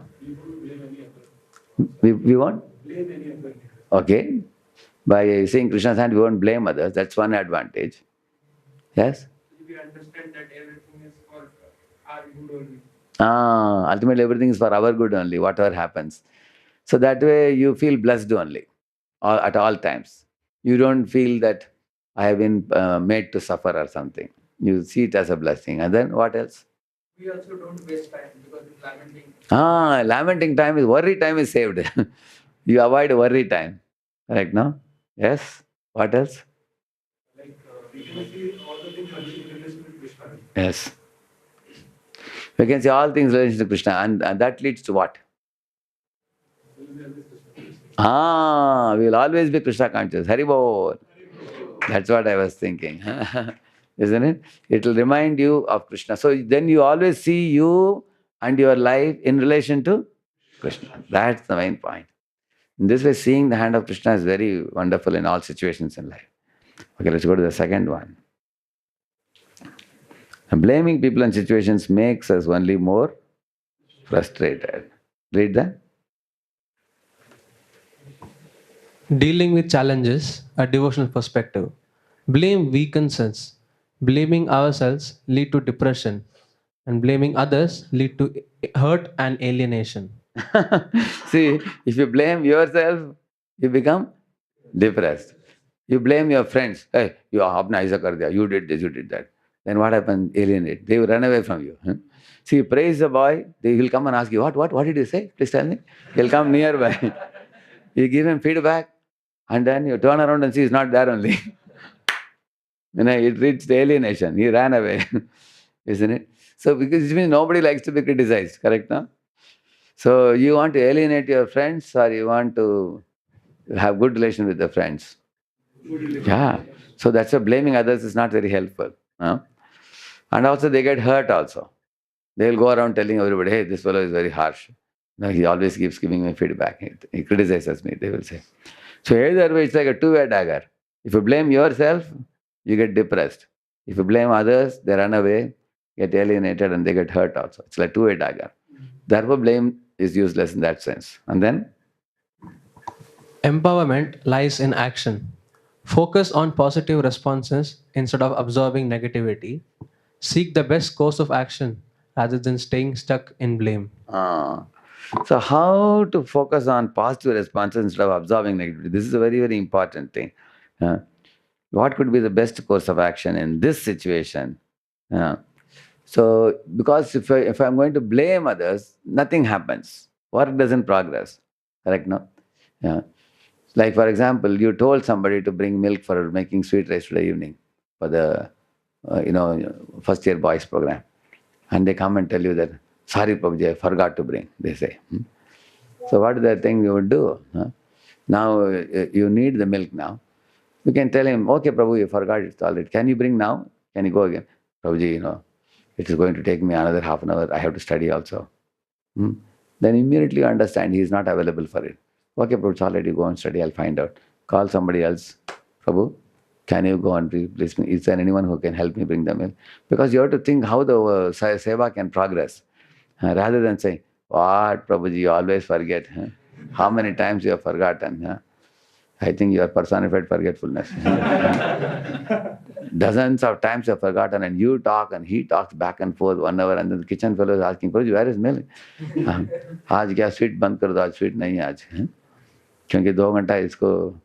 We won't? Okay. By seeing Krishna's hand, we won't blame others. That's one advantage. Yes? We understand that everything is for our good only. Ultimately, everything is for our good only, whatever happens. So that way, you feel blessed only, at all times. You don't feel that I have been made to suffer or something. You see it as a blessing. And then what else? We also don't waste time because in lamenting. Lamenting time is worry time is saved. You avoid worry time. Correct, no? Yes? What else? We can see all the things in relation to Krishna. Yes. We can see all things related to Krishna. And that leads to what? We will always be Krishna conscious. Hari Bol. That's what I was thinking. Isn't it? It will remind you of Krishna. So then you always see you and your life in relation to Krishna. That's the main point. In this way, seeing the hand of Krishna is very wonderful in all situations in life. Okay, let's go to the second one. And blaming people and situations makes us only more frustrated. Read that. Dealing with challenges, a devotional perspective. Blame weakens us. Blaming ourselves lead to depression, and blaming others lead to hurt and alienation. See, if you blame yourself, you become depressed. You blame your friends. Hey, you apna aisa kar diya. You did this, you did that. Then what happens? Alienate. They will run away from you. See, you praise the boy, he'll come and ask you, what did you say? Please tell me. He'll come nearby. You give him feedback, and then you turn around and see he's not there only. It reached alienation. He ran away. Isn't it? So, because it means nobody likes to be criticized, correct? No? So, you want to alienate your friends or you want to have good relation with the friends? Yeah. So that's why blaming others is not very helpful. Huh? And also they get hurt also. They'll go around telling everybody, hey, this fellow is very harsh. No, he always keeps giving me feedback. He criticizes me, they will say. So either way, it's like a two-way dagger. If you blame yourself, you get depressed. If you blame others, they run away, get alienated, and they get hurt also. It's like two-way dagger. Therefore, blame is useless in that sense. And then? Empowerment lies in action. Focus on positive responses instead of absorbing negativity. Seek the best course of action rather than staying stuck in blame. So how to focus on positive responses instead of absorbing negativity? This is a very, very important thing. What could be the best course of action in this situation? So, because if I'm going to blame others, nothing happens. Work doesn't progress. Correct, no? Yeah. Like, for example, you told somebody to bring milk for making sweet rice today evening for the, first year boys program. And they come and tell you that, sorry, Prabhuji, I forgot to bring, they say. So what is the thing you would do? Now, you need the milk now. You can tell him, okay, Prabhu, you forgot, it's all right. Can you bring now? Can you go again? Prabhuji, it is going to take me another half an hour. I have to study also. Then immediately you understand he is not available for it. Okay, Prabhu, it's all right, you go and study, I'll find out. Call somebody else. Prabhu, can you go and please me? Is there anyone who can help me bring the milk? Because you have to think how the seva can progress. Rather than saying, what, Prabhuji, you always forget. How many times you have forgotten? I think you are personified forgetfulness. Dozens of times you have forgotten, and you talk and he talks back and forth 1 hour, and then the kitchen fellow is asking, Prabhuji, where is milk? आज क्या sweet बंद कर दो, आज sweet नहीं है आज. क्योंकि 2 घंटा इसको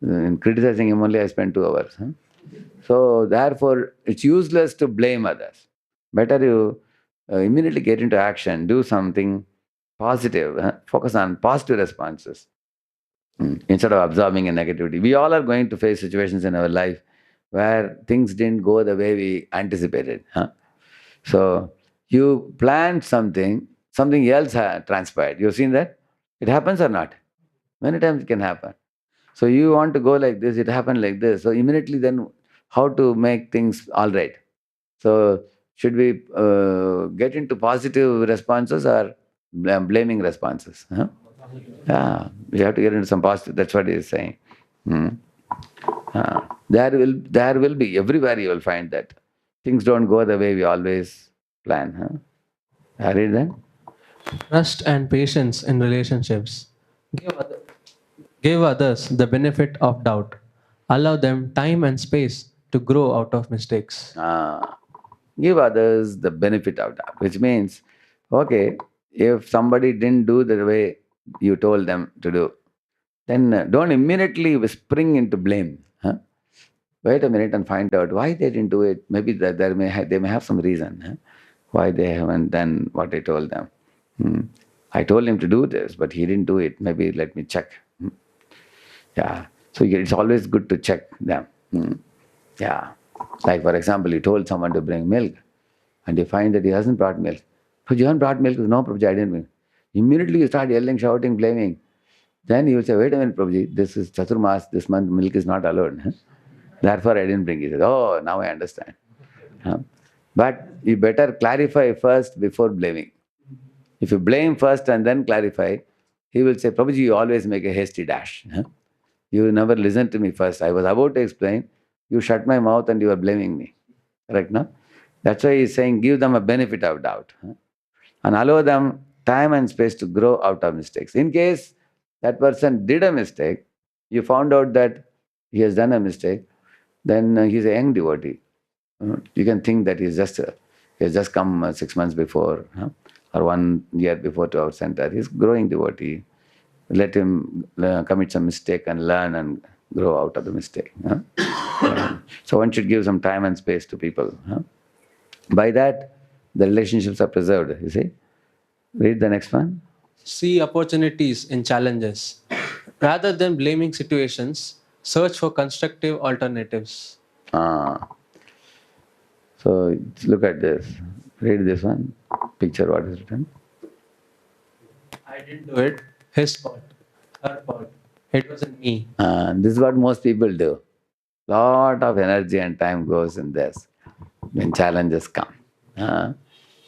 in criticizing him only I spent 2 hours. So therefore it's useless to blame others. Better you immediately get into action, do something positive, focus on positive responses instead of absorbing a negativity. We all are going to face situations in our life where things didn't go the way we anticipated. So you planned something else transpired. You've seen that? It happens or not? Many times it can happen. So you want to go like this, it happened like this. So immediately then how to make things all right? So should we get into positive responses or blaming responses? Huh? Yeah, we have to get into some positive. That's what he is saying. Hmm. There will be, everywhere you will find that things don't go the way we always plan. Huh? I read that. Trust and patience in relationships. Give, oth- give others the benefit of doubt. Allow them time and space to grow out of mistakes. Give others the benefit of doubt, which means, okay, if somebody didn't do the way you told them to do, then don't immediately spring into blame. Huh? Wait a minute and find out why they didn't do it. Maybe that they may have some reason, huh? Why they haven't done what I told them. Hmm. I told him to do this, but he didn't do it. Maybe let me check. Hmm. Yeah. So it's always good to check them. Hmm. Yeah. Like, for example, you told someone to bring milk and you find that he hasn't brought milk. But you haven't brought milk, no, Prabhuji, I didn't bring. Immediately you start yelling, shouting, blaming. Then you will say, wait a minute, Prabhuji, this is Chaturmas, this month milk is not allowed. Huh? Therefore I didn't bring it. He said, oh, now I understand. Huh? But you better clarify first before blaming. If you blame first and then clarify, he will say, Prabhuji, you always make a hasty dash. Huh? You never listened to me first. I was about to explain. You shut my mouth and you are blaming me. Correct, no? That's why he's saying give them a benefit of doubt. Huh? And allow them time and space to grow out of mistakes. In case that person did a mistake, you found out that he has done a mistake, then he's a young devotee. You can think that he has just come 6 months before, or 1 year before to our center. He's growing devotee. Let him commit some mistake and learn and grow out of the mistake. So one should give some time and space to people. By that, the relationships are preserved. You see? Read the next one. See opportunities in challenges. Rather than blaming situations, search for constructive alternatives. Ah. So look at this. Read this one. Picture what is written. I didn't do it. His fault. Her fault. It wasn't me. This is what most people do. Lot of energy and time goes in this when challenges come.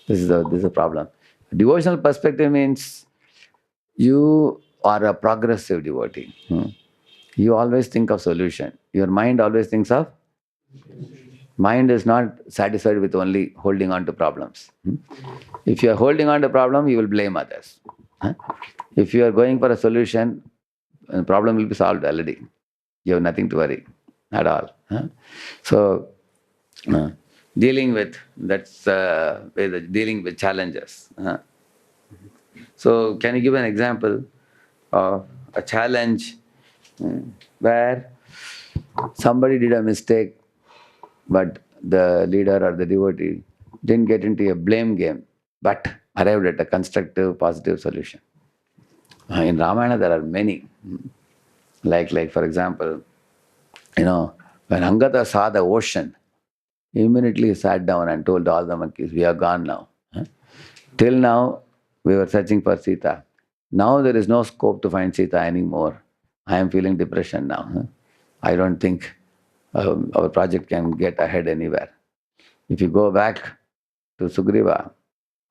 This is a problem. Devotional perspective means you are a progressive devotee. You always think of solution. Your mind always thinks of. Mind is not satisfied with only holding on to problems. If you are holding on to problem, you will blame others. If you are going for a solution, the problem will be solved already. You have nothing to worry at all. So, dealing with dealing with challenges. So, can you give an example of a challenge where somebody did a mistake, but the leader or the devotee didn't get into a blame game, but arrived at a constructive, positive solution? In Ramayana, there are many. Like for example, when Angada saw the ocean, immediately he sat down and told all the monkeys, we are gone now. Till now, we were searching for Sita. Now there is no scope to find Sita anymore. I am feeling depression now. I don't think our project can get ahead anywhere. If you go back to Sugriva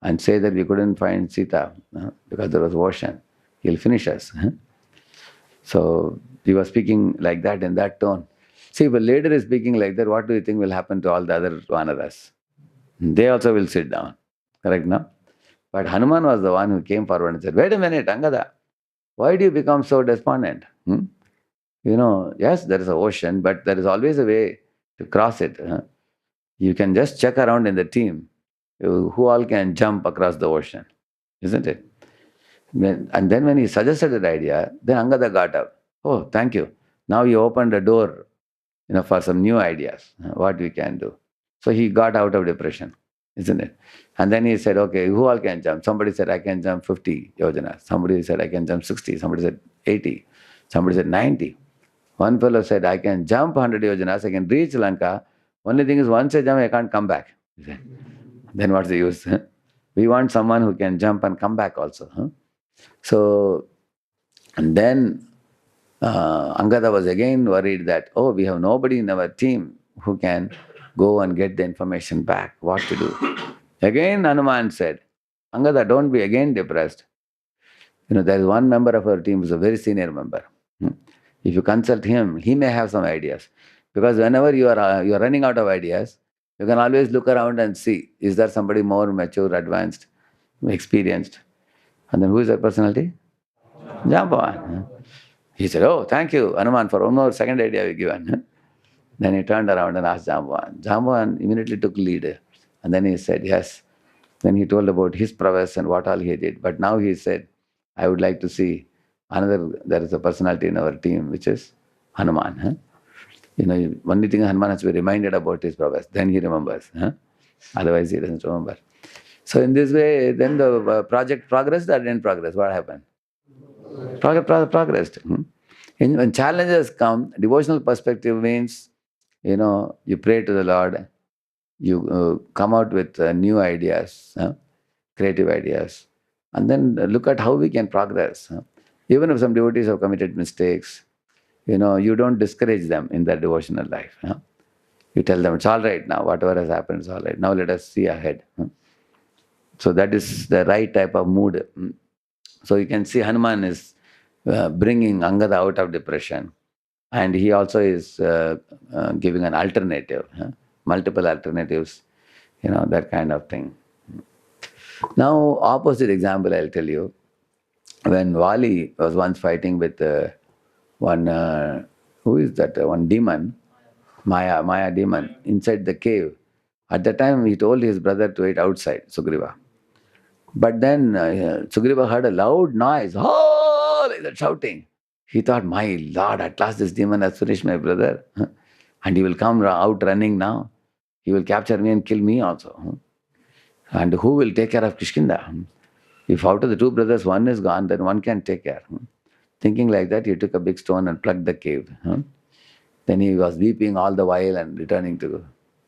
and say that we couldn't find Sita because there was ocean, he'll finish us. So he was speaking like that in that tone. See, if a leader is speaking like that, what do you think will happen to all the other Vanaras? They also will sit down. Correct, no? But Hanuman was the one who came forward and said, wait a minute, Angada, why do you become so despondent? Yes, there is an ocean, but there is always a way to cross it. You can just check around in the team who all can jump across the ocean, isn't it? And then when he suggested that idea, then Angada got up. Oh, thank you. Now you opened the door, for some new ideas, what we can do. So he got out of depression, isn't it? And then he said, okay, who all can jump? Somebody said, I can jump 50 yojanas. Somebody said, I can jump 60. Somebody said 80. Somebody said 90. One fellow said, I can jump 100 yojanas. I can reach Lanka. Only thing is, once I jump, I can't come back. He said, then what's the use? We want someone who can jump and come back also. So, and then Angada was again worried that, we have nobody in our team who can Go and get the information back. What to do? Again, Hanuman said, Angada, don't be again depressed. There is one member of our team who is a very senior member. If you consult him, he may have some ideas. Because whenever you are running out of ideas, you can always look around and see, is there somebody more mature, advanced, experienced? And then who is that personality? Jambavan. He said, oh, thank you, Hanuman, for one more second idea we given. Then he turned around and asked Jambavan. Jambavan immediately took lead. And then he said, yes. Then he told about his prowess and what all he did. But now he said, I would like to see there is a personality in our team, which is Hanuman. Only thing Hanuman has to be reminded about his prowess. Then he remembers. Otherwise, he doesn't remember. So in this way, then the project progressed or didn't progress? What happened? Progressed. When challenges come, devotional perspective means, you pray to the Lord, you come out with new ideas, creative ideas, and then look at how we can progress. Even if some devotees have committed mistakes, you don't discourage them in their devotional life. You tell them, it's all right now, whatever has happened is all right. Now let us see ahead. So that is the right type of mood. So you can see Hanuman is bringing Angada out of depression. And he also is giving an alternative, multiple alternatives, that kind of thing. Now, opposite example I'll tell you. When Vali was once fighting with one, who is that? One demon, Maya demon, inside the cave. At the time, he told his brother to wait outside, Sugriva. But then Sugriva heard a loud noise, oh, like that shouting. He thought, my Lord, at last this demon has finished my brother. And he will come out running now. He will capture me and kill me also. And who will take care of Kishkinda? If out of the two brothers, one is gone, then one can take care. Thinking like that, he took a big stone and plugged the cave. Then he was weeping all the while and returning to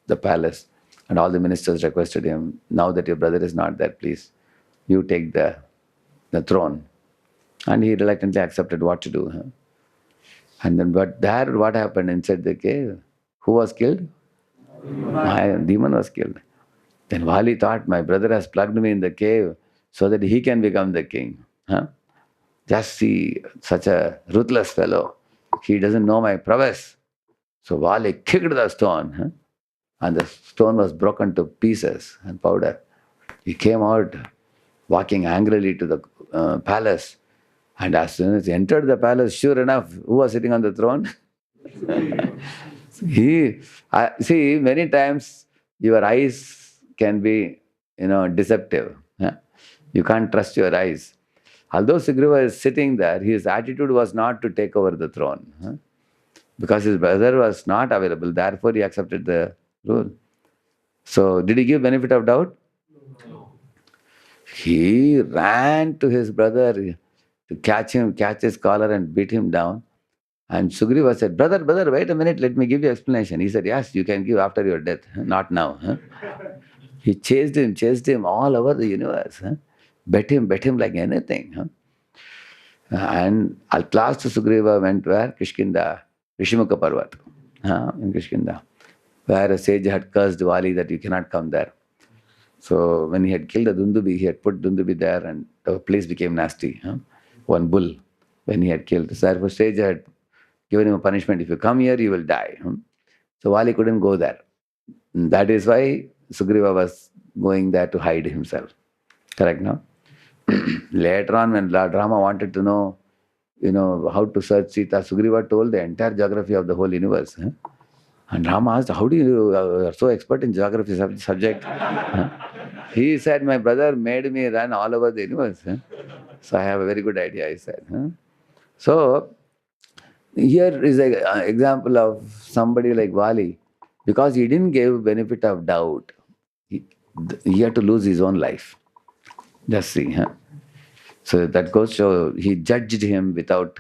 the palace. And all the ministers requested him, now that your brother is not there, please, you take the throne. And he reluctantly accepted what to do. And then, but there, what happened inside the cave? Who was killed? Demon was killed. Then Vali thought, my brother has plugged me in the cave so that he can become the king. Just see, such a ruthless fellow. He doesn't know my prowess. So Vali kicked the stone, and the stone was broken to pieces and powder. He came out walking angrily to the palace. And as soon as he entered the palace, sure enough, who was sitting on the throne? See, many times your eyes can be, deceptive. You can't trust your eyes. Although Sugriva is sitting there, his attitude was not to take over the throne. Because his brother was not available, therefore he accepted the rule. So, did he give benefit of doubt? No. He ran to his brother to catch his collar and beat him down. And Sugriva said, brother, wait a minute, let me give you explanation. He said, yes, you can give after your death, not now. He chased him all over the universe. Bet him like anything. And at last Sugriva went where? Kishkinda, Rishimukha Parvat, in Kishkinda, where a sage had cursed Vali that you cannot come there. So when he had killed the Dundubi, he had put Dundubi there and the place became nasty. One bull, when he had killed. So therefore sage had given him a punishment. If you come here, you will die. So Vali couldn't go there. That is why Sugriva was going there to hide himself. Correct, no? Later on, when Lord Rama wanted to know, how to search Sita, Sugriva told the entire geography of the whole universe. And Rama asked, how do you are so expert in geography subject? He said, my brother made me run all over the universe. So I have a very good idea, he said. So here is an example of somebody like Vali. Because he didn't give benefit of doubt, he had to lose his own life. Just see. So that goes to show he judged him without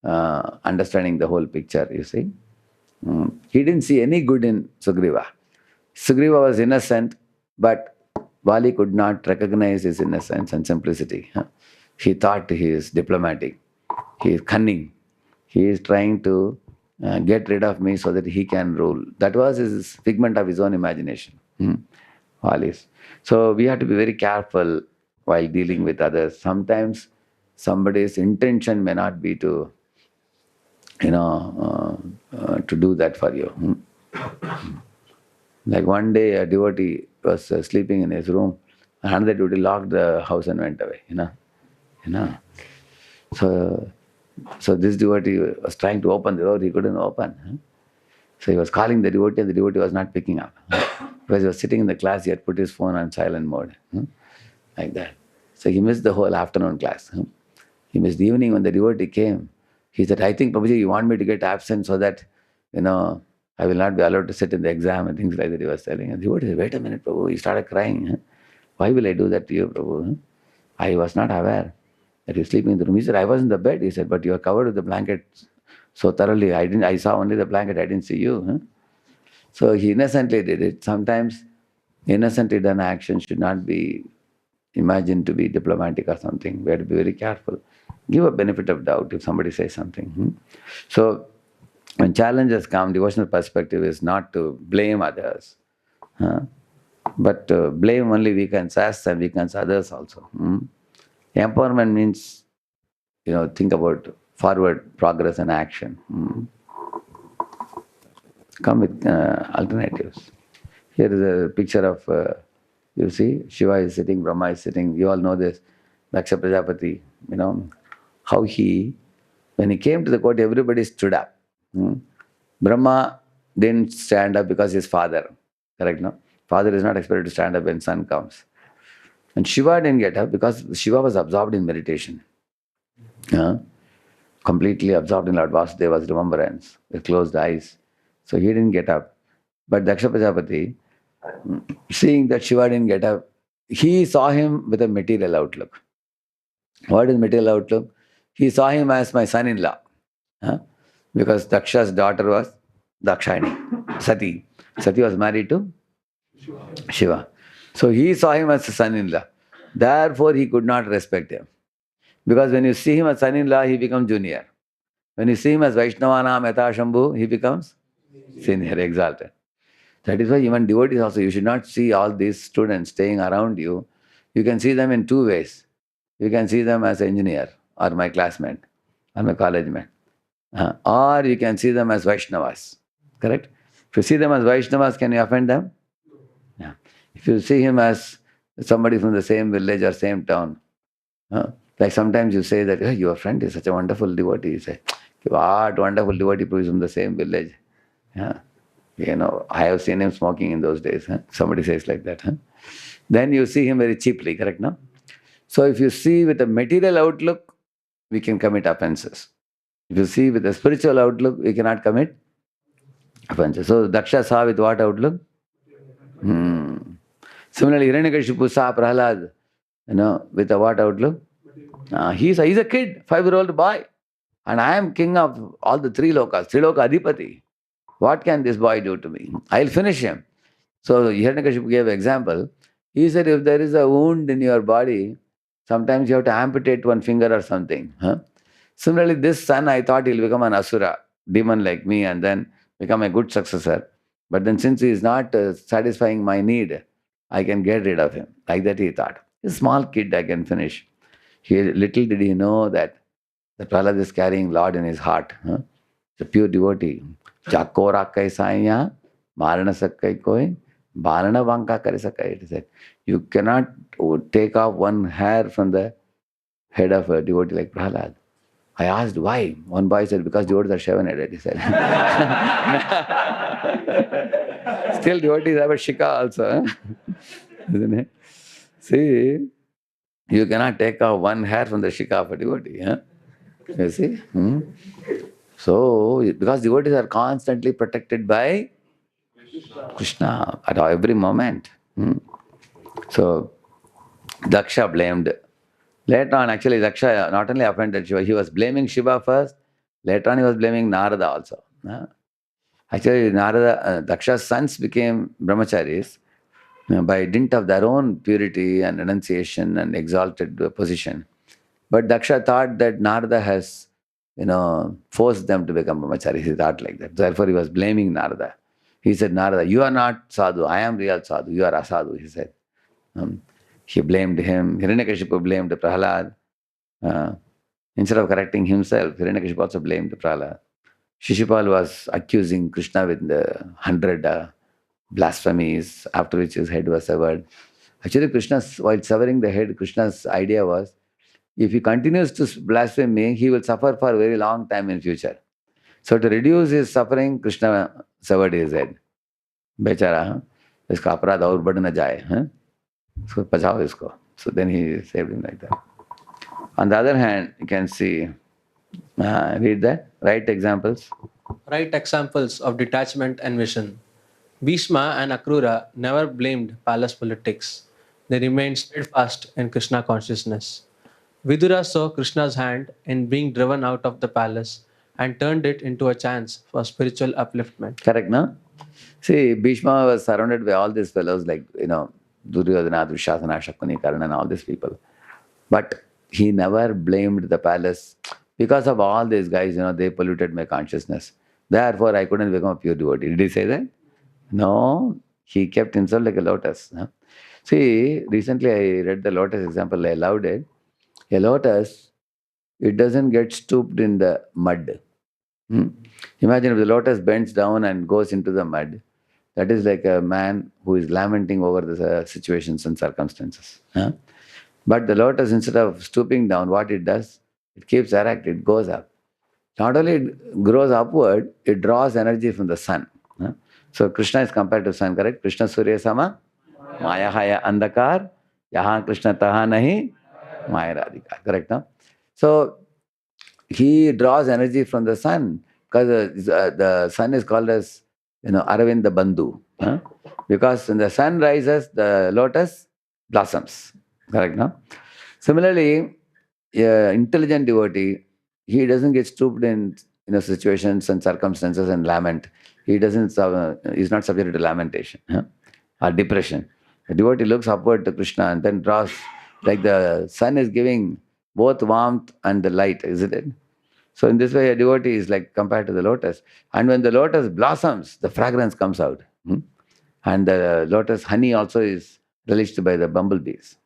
understanding the whole picture, you see. He didn't see any good in Sugriva. Sugriva was innocent, but Vali could not recognize his innocence and simplicity. He thought he is diplomatic. He is cunning. He is trying to get rid of me so that he can rule. That was his figment of his own imagination. Always. So we have to be very careful while dealing with others. Sometimes somebody's intention may not be to, to do that for you. Like one day a devotee was sleeping in his room, and another devotee locked the house and went away. So this devotee was trying to open the door, he couldn't open. So he was calling the devotee, and the devotee was not picking up. Because he was sitting in the class, he had put his phone on silent mode. Like that. So he missed the whole afternoon class. He missed the evening when the devotee came. He said, I think, Prabhuji, you want me to get absent so that, I will not be allowed to sit in the exam and things like that, he was telling. And the devotee said, wait a minute, Prabhu. He started crying. Why will I do that to you, Prabhu? I was not aware that you're sleeping in the room. He said, I was in the bed. He said, but you are covered with the blanket so thoroughly. I saw only the blanket. I didn't see you. So he innocently did it. Sometimes innocently done action should not be imagined to be diplomatic or something. We have to be very careful. Give a benefit of doubt if somebody says something. So when challenges come, devotional perspective is not to blame others, but to blame only weakens us and weakens others also. Empowerment means, think about forward progress and action. Come with alternatives. Here is a picture of, you see, Shiva is sitting, Brahma is sitting. You all know this. Daksha Prajapati, how when he came to the court, everybody stood up. Brahma didn't stand up because his father. Correct, no? Father is not expected to stand up when son comes. And Shiva didn't get up because Shiva was absorbed in meditation. Completely absorbed in Lord Vasudeva's remembrance with closed eyes. So he didn't get up. But Daksha Prajapati, seeing that Shiva didn't get up, he saw him with a material outlook. What is material outlook? He saw him as my son-in-law. Because Daksha's daughter was Dakshayani, Sati. Sati was married to Shiva. So he saw him as a son-in-law. Therefore, he could not respect him. Because when you see him as son-in-law, he becomes junior. When you see him as Vaishnavanam Yatha Shambhu, he becomes senior, exalted. That is why even devotees also, you should not see all these students staying around you. You can see them in two ways. You can see them as engineer or my classmate or my college mate. Or you can see them as Vaishnavas. Correct? If you see them as Vaishnavas, can you offend them? Yeah. If you see him as somebody from the same village or same town, like sometimes you say that, hey, your friend is such a wonderful devotee. You say, what wonderful devotee is from the same village. Yeah. I have seen him smoking in those days. Somebody says like that. Then you see him very cheaply, correct, no? So if you see with a material outlook, we can commit offenses. If you see with a spiritual outlook, we cannot commit offenses. So Daksha saw with what outlook? Similarly, Hiranyakashipu saw Prahlad, with a what outlook? He's a kid, 5-year-old boy. And I am king of all the three lokas, Triloka Adhipati. What can this boy do to me? I'll finish him. So Hiranyakashipu gave an example. He said, if there is a wound in your body, sometimes you have to amputate one finger or something. Similarly, this son, I thought he'll become an asura, demon like me, and then become a good successor. But then since he is not satisfying my need, I can get rid of him. Like that he thought. A small kid, I can finish. Little did he know that Prahlad is carrying Lord in his heart. The pure devotee. Chakko rakkai saiya, marana sakkai koi, balana vanka kare sakai. It said, you cannot take off one hair from the head of a devotee like Prahlad. I asked why. One boy said, because devotees are shaven-headed, he said. Still devotees have a shika also. Isn't it? See, you cannot take off one hair from the shika of a devotee. You see? So, because devotees are constantly protected by Krishna at every moment. So, Daksha blamed. Later on, actually, Daksha not only offended Shiva, he was blaming Shiva first. Later on, he was blaming Narada also. Actually, Daksha's sons became brahmacharis by dint of their own purity and renunciation and exalted position. But Daksha thought that Narada has force them to become brahmachari. He thought like that. Therefore, he was blaming Narada. He said, Narada, you are not sadhu. I am real sadhu. You are asadhu, he said. He blamed him. Hiranyakashipu blamed Prahlad. Uh, instead of correcting himself, Hiranyakashipu also blamed Prahlad. Shishupal was accusing Krishna with the 100 blasphemies, after which his head was severed. Actually, while severing the head, Krishna's idea was, if he continues to blaspheme me, he will suffer for a very long time in future. So to reduce his suffering, Krishna severed his head. Bechara, इसका अपराध और बढ़ न जाए, इसको बचाओ इसको. So then he saved him like that. On the other hand, you can see, read that, right examples. Right examples of detachment and vision. Bhishma and Akrura never blamed palace politics. They remained steadfast in Krishna consciousness. Vidura saw Krishna's hand in being driven out of the palace and turned it into a chance for spiritual upliftment. Correct, no? See, Bhishma was surrounded by all these fellows like, Duryodhana, Dushasana, Shakuni, Karna, and all these people. But he never blamed the palace. Because of all these guys, they polluted my consciousness. Therefore, I couldn't become a pure devotee. Did he say that? No, he kept himself like a lotus. See, recently I read the lotus example. I loved it. A lotus, it doesn't get stooped in the mud. Imagine if the lotus bends down and goes into the mud. That is like a man who is lamenting over the situations and circumstances. But the lotus, instead of stooping down, what it does, it keeps erect, it goes up. Not only it grows upward, it draws energy from the sun. So Krishna is compared to sun, correct? Krishna Surya Sama, Maya Haya Andakar, Yahan Krishna Taha Nahi, Maya Radhika, correct? No? So he draws energy from the sun because the sun is called as Aravind the Bandhu. Because when the sun rises, the lotus blossoms. Correct, no? Similarly, intelligent devotee, he doesn't get stooped in situations and circumstances and lament. He doesn't. He's not subject to lamentation or depression. The devotee looks upward to Krishna and then draws, like the sun is giving both warmth and the light, isn't it? So in this way, a devotee is like compared to the lotus. And when the lotus blossoms, the fragrance comes out. And the lotus honey also is released by the bumblebees.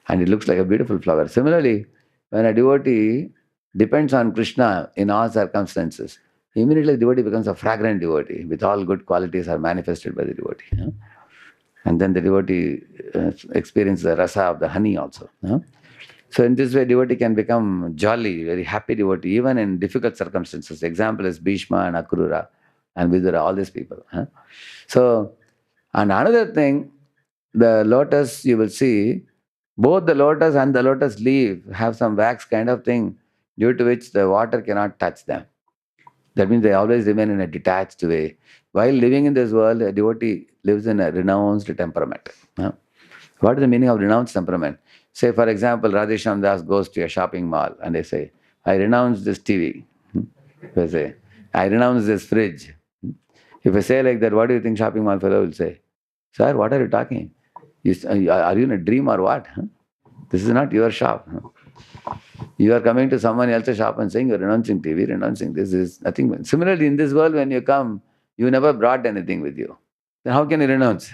And it looks like a beautiful flower. Similarly, when a devotee depends on Krishna in all circumstances, immediately the devotee becomes a fragrant devotee with all good qualities are manifested by the devotee. And then the devotee experiences the rasa of the honey also. So in this way, devotee can become jolly, very happy devotee, even in difficult circumstances. Example is Bhishma and Akrura and Vidura, all these people. So, and another thing, the lotus, you will see, both the lotus and the lotus leaf have some wax kind of thing due to which the water cannot touch them. That means they always remain in a detached way. While living in this world, a devotee lives in a renounced temperament. What is the meaning of renounced temperament? Say, for example, Radheshyamdas goes to a shopping mall and they say, I renounce this TV. They say, I renounce this fridge. If I say like that, what do you think shopping mall fellow will say? Sir, what are you talking? Are you in a dream or what? This is not your shop. You are coming to someone else's shop and saying you're renouncing TV, renouncing this is nothing. Similarly, in this world, when you come, you never brought anything with you. Then how can you renounce?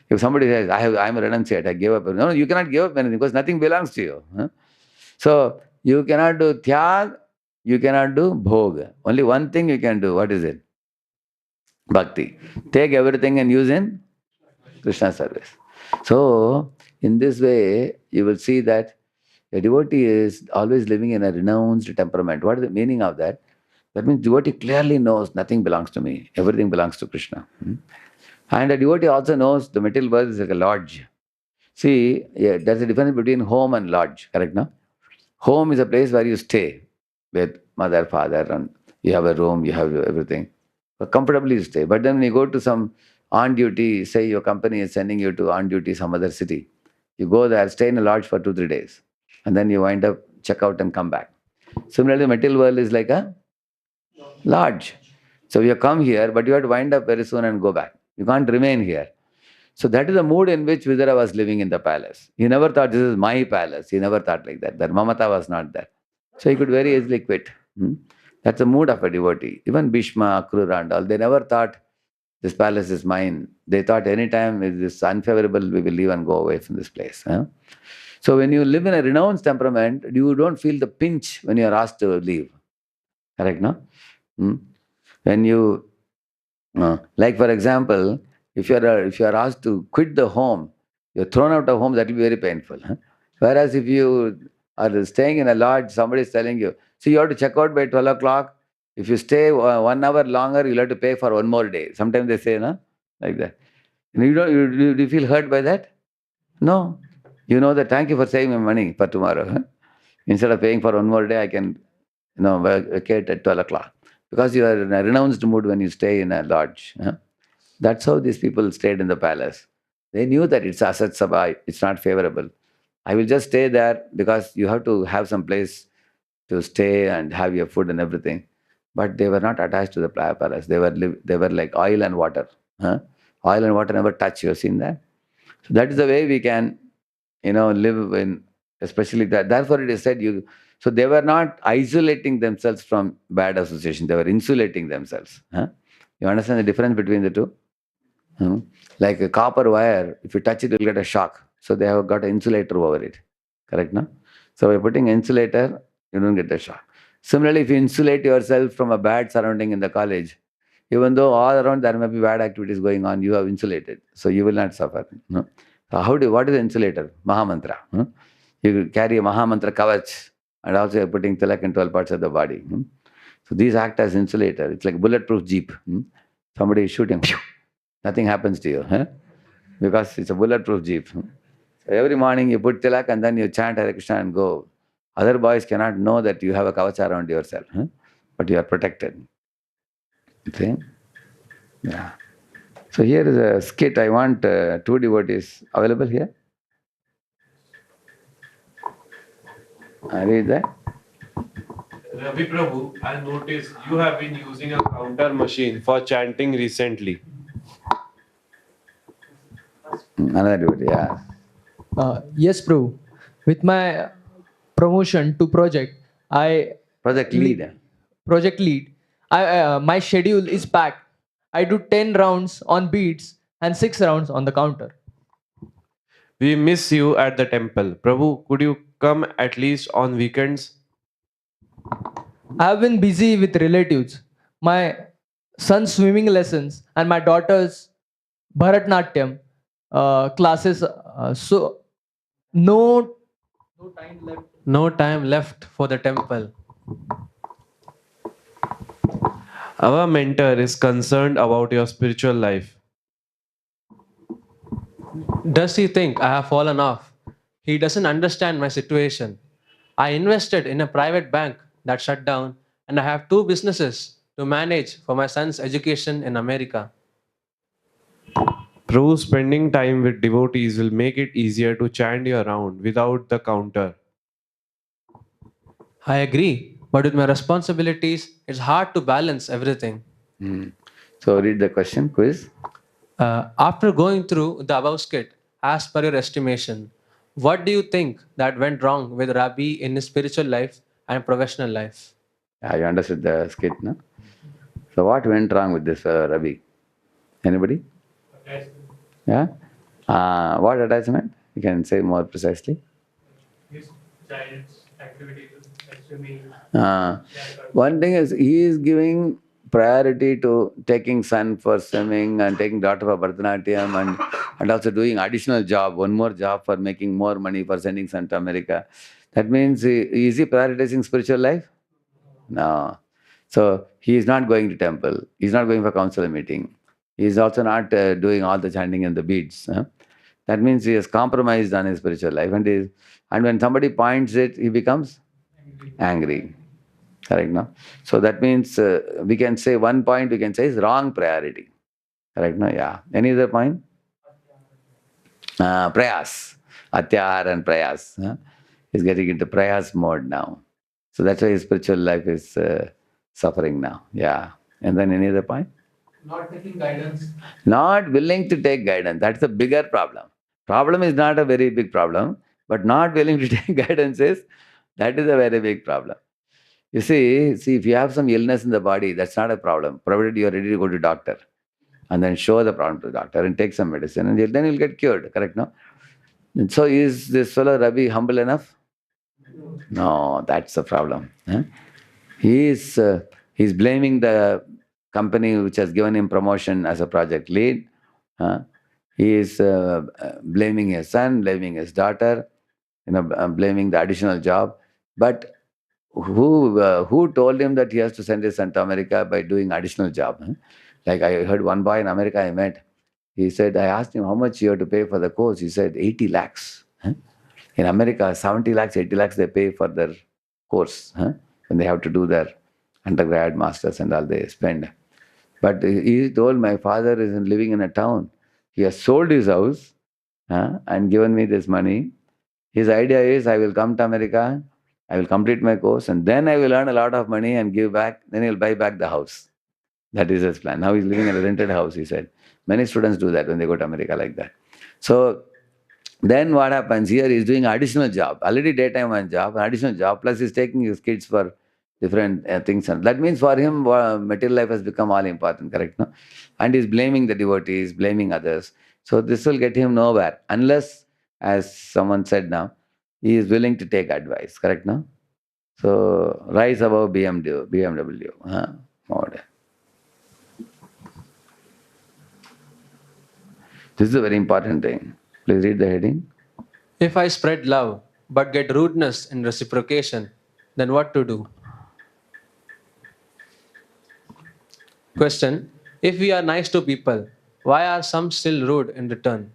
If somebody says, I'm a renunciate, I gave up. No, you cannot give up anything because nothing belongs to you. So you cannot do tyag, you cannot do bhog. Only one thing you can do. What is it? Bhakti. Take everything and use in Krishna service. So in this way, you will see that a devotee is always living in a renounced temperament. What is the meaning of that? That means devotee clearly knows nothing belongs to me. Everything belongs to Krishna. And a devotee also knows the material world is like a lodge. See, there's a difference between home and lodge, correct, no? Home is a place where you stay with mother, father, and you have a room, you have everything. But comfortably you stay. But then when you go to some on duty, say your company is sending you to on duty some other city, you go there, stay in a lodge for 2-3 days, and then you wind up, check out and come back. Similarly, the material world is like a lodge. So you come here, but you have to wind up very soon and go back. You can't remain here. So that is the mood in which Vidura was living in the palace. He never thought this is my palace. He never thought like that. That mamata was not there. So he could very easily quit. That's the mood of a devotee. Even Bhishma, Akrura and all, they never thought this palace is mine. They thought anytime it is unfavorable, we will leave and go away from this place. So when you live in a renounced temperament, you don't feel the pinch when you are asked to leave. Correct, no? When you, like for example, if you are asked to quit the home, you're thrown out of home, that will be very painful. Whereas if you are staying in a lodge, somebody is telling you, see, you have to check out by 12 o'clock. If you stay 1 hour longer, you'll have to pay for one more day. Sometimes they say, no? Like that. Do you feel hurt by that? No. You know that, thank you for saving my money for tomorrow. Instead of paying for one more day, I can vacate at 12 o'clock. Because you are in a renounced mood when you stay in a lodge. That's how these people stayed in the palace. They knew that it's asat sabha, it's not favorable. I will just stay there because you have to have some place to stay and have your food and everything. But they were not attached to the palace. They were like oil and water. Oil and water never touch. You have seen that? So that is the way we can, live in, especially that. Therefore, it is said so they were not isolating themselves from bad association. They were insulating themselves. You understand the difference between the two? Like a copper wire, if you touch it, you'll get a shock. So they have got an insulator over it. Correct, no? So by putting insulator, you don't get a shock. Similarly, if you insulate yourself from a bad surrounding in the college, even though all around there may be bad activities going on, you have insulated. So you will not suffer. No? So what is the insulator? Mahamantra. You carry a Mahamantra kavach, and also you're putting tilak in 12 parts of the body. So these act as insulator. It's like bulletproof jeep. Somebody is shooting, nothing happens to you. Because it's a bulletproof jeep. So every morning you put tilak and then you chant Hare Krishna and go. Other boys cannot know that you have a kavach around yourself. But you are protected. See? Yeah. So here is a skit. I want 2 devotees available here. Read that. Ravi Prabhu, I noticed you have been using a counter machine for chanting recently. Another devotee, yeah. Yes, Prabhu. With my promotion to project Project lead. my schedule is packed. I do 10 rounds on beats and 6 rounds on the counter. We miss you at the temple. Prabhu, could you come at least on weekends? I have been busy with relatives, my son's swimming lessons, and my daughter's Bharatnatyam classes. So no time left. No time left for the temple. Our mentor is concerned about your spiritual life. Does he think I have fallen off? He doesn't understand my situation. I invested in a private bank that shut down, and I have 2 businesses to manage for my son's education in America. Prabhu, spending time with devotees will make it easier to chant your round without the counter. I agree, but with my responsibilities, it's hard to balance everything. So read the question, quiz. After going through the above skit, as per your estimation, what do you think that went wrong with Rabi in his spiritual life and professional life? Yeah, you understood the skit, no? So what went wrong with this Ravi? Anybody? Yeah? What attachment? You can say more precisely. His child's activities, swimming. One thing is, he is giving priority to taking son for swimming and taking daughter for Bharatanatyam and also doing additional job, one more job for making more money for sending son to America. That means, is he prioritizing spiritual life? No. So he is not going to temple. He is not going for council meeting. He is also not doing all the chanting and the beads. That means he has compromised on his spiritual life. And when somebody points it, he becomes angry. Correct, no? So that means we can say one point we can say is wrong priority. Correct, no? Yeah. Any other point? Prayas. Atyar and prayas. He's getting into prayas mode now. So that's why his spiritual life is suffering now. Yeah. And then any other point? Not taking guidance. Not willing to take guidance. That's the bigger problem. Problem is not a very big problem, but not willing to take guidance that is a very big problem. You see, if you have some illness in the body, that's not a problem, provided you are ready to go to doctor and then show the problem to the doctor and take some medicine, and then you'll get cured, correct, no? And so is this fellow Ravi humble enough? No, that's the problem. He's blaming the company which has given him promotion as a project lead. He is blaming his son, blaming his daughter, blaming the additional job. But who told him that he has to send his son to America by doing additional job? Like I heard one boy in America I met. He said, I asked him how much you have to pay for the course. He said 80 lakhs. In America, 70 lakhs, 80 lakhs they pay for their course. When they have to do their undergrad, masters and all, they spend. But he told, my father is living in a town. He has sold his house and given me this money. His idea is, I will come to America, I will complete my course, and then I will earn a lot of money and give back. Then he'll buy back the house. That is his plan. Now he's living in a rented house, he said. Many students do that when they go to America like that. So then what happens here, he's doing additional job. Already daytime one job, an additional job, plus he's taking his kids for different things. And that means for him, material life has become all important, correct? No? And he's blaming the devotees, blaming others. So this will get him nowhere unless, as someone said now, he is willing to take advice, correct? No? So rise above BMW. Mode. This is a very important thing. Please read the heading. If I spread love but get rudeness in reciprocation, then what to do? Question: if we are nice to people, why are some still rude in return?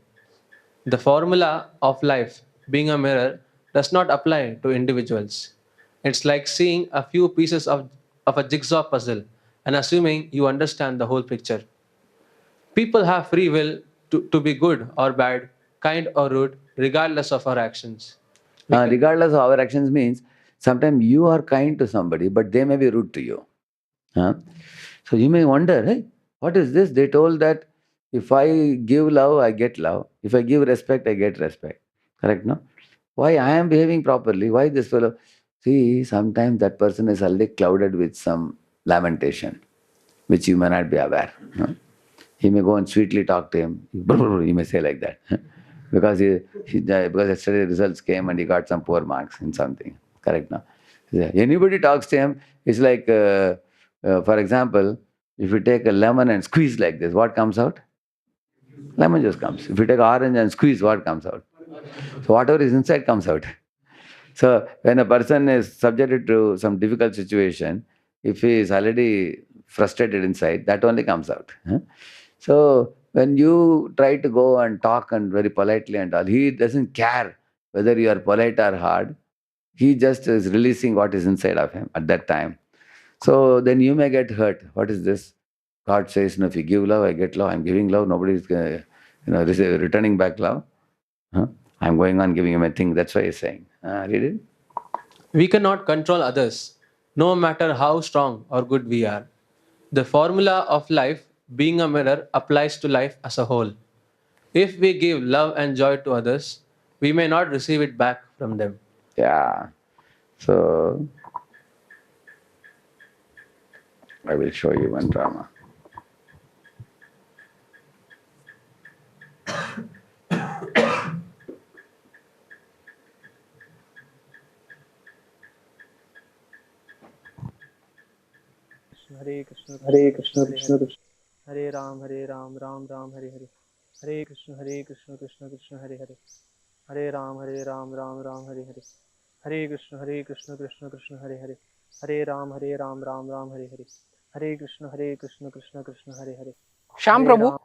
The formula of life, being a mirror, does not apply to individuals. It's like seeing a few pieces of a jigsaw puzzle and assuming you understand the whole picture. People have free will to be good or bad, kind or rude, regardless of our actions. Regardless of our actions means sometimes you are kind to somebody, but they may be rude to you. So you may wonder, hey, what is this? They told that if I give love, I get love. If I give respect, I get respect. Correct, no? Why I am behaving properly? Why this fellow? See, sometimes that person is already clouded with some lamentation, which you may not be aware. No? He may go and sweetly talk to him. He may say like that. Because because yesterday results came and he got some poor marks in something. Correct, no? Anybody talks to him, it's like, for example, if you take a lemon and squeeze like this, what comes out? Lemon juice comes. If you take orange and squeeze, what comes out? So whatever is inside comes out. So when a person is subjected to some difficult situation, if he is already frustrated inside, that only comes out. So when you try to go and talk and very politely and all, he doesn't care whether you are polite or hard. He just is releasing what is inside of him at that time. So then you may get hurt. What is this? God says, if you give love, I get love. I'm giving love. Nobody is returning back love. I'm going on giving him a thing. That's why he's saying. Read it. We cannot control others, no matter how strong or good we are. The formula of life, being a mirror, applies to life as a whole. If we give love and joy to others, we may not receive it back from them. Yeah. So I will show you one drama. Hare Krishna, Hare Krishna, Krishna Krishna, Hare Ram, Ram Ram, Hare Hare. Hare Krishna, Krishna Krishna, Hare Hare. Hare Ram, Ram Ram, Hare Hare. Hare Krishna, Krishna Krishna, Hare Hare. Hare Ram, Ram, Hare Hare. Hare Krishna, Krishna Krishna, Hare Hare. Shyam Prabhu,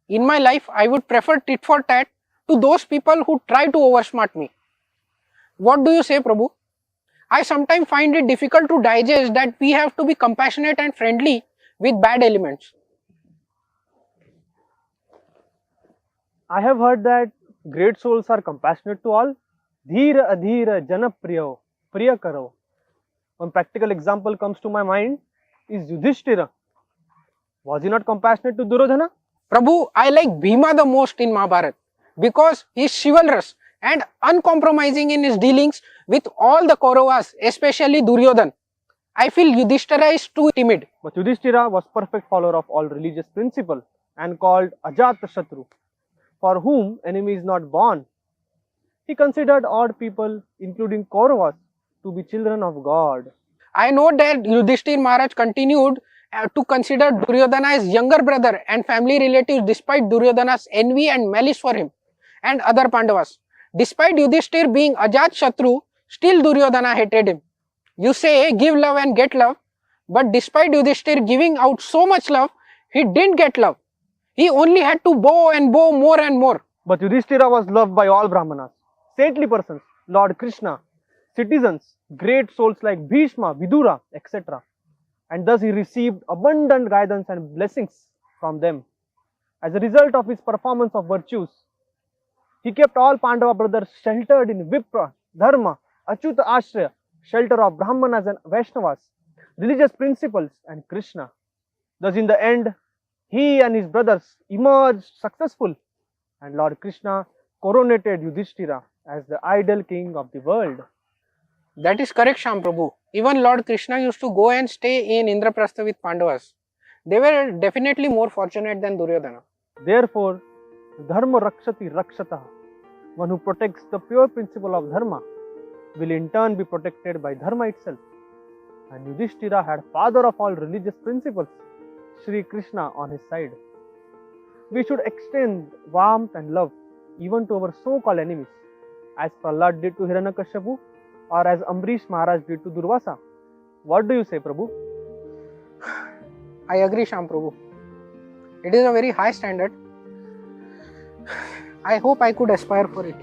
in my life, I would prefer tit for tat to those people who try to oversmart me. What do you say, Prabhu? I sometimes find it difficult to digest that we have to be compassionate and friendly with bad elements. I have heard that great souls are compassionate to all. Dhira adhira jana priyo, priya karo. One practical example comes to my mind is Yudhishthira. Was he not compassionate to Duryodhana? Prabhu, I like Bhima the most in Mahabharata because he is chivalrous and uncompromising in his dealings with all the Kauravas, especially Duryodhan. I feel Yudhishthira is too timid. But Yudhishthira was perfect follower of all religious principle and called Ajatashatru, for whom enemy is not born. He considered odd people, including Kauravas, to be children of God. I know that Yudhishthir Maharaj continued to consider Duryodhana as younger brother and family relatives despite Duryodhana's envy and malice for him and other Pandavas. Despite Yudhishthir being Ajat Shatru, still Duryodhana hated him. You say give love and get love, but despite Yudhishthir giving out so much love, he didn't get love. He only had to bow and bow more and more. But Yudhishthira was loved by all Brahmanas, saintly persons, Lord Krishna, citizens, great souls like Bhishma, Vidura, etc. And thus he received abundant guidance and blessings from them. As a result of his performance of virtues, he kept all Pandava brothers sheltered in Vipra, Dharma, Achyuta Ashraya, shelter of Brahmanas and Vaishnavas, religious principles and Krishna. Thus in the end, he and his brothers emerged successful, and Lord Krishna coronated Yudhishthira as the ideal king of the world. That is correct, Shyam Prabhu. Even Lord Krishna used to go and stay in Indraprastha with Pandavas. They were definitely more fortunate than Duryodhana. Therefore, Dharma Rakshati Rakshataha, one who protects the pure principle of Dharma, will in turn be protected by Dharma itself. And Yudhishthira had father of all religious principles, Sri Krishna, on his side. We should extend warmth and love even to our so-called enemies, as Prahlad did to Hiranyakashipu or as Ambrish Maharaj did to Durvasa. What do you say, Prabhu? I agree, Shyam Prabhu. It is a very high standard. I hope I could aspire for it.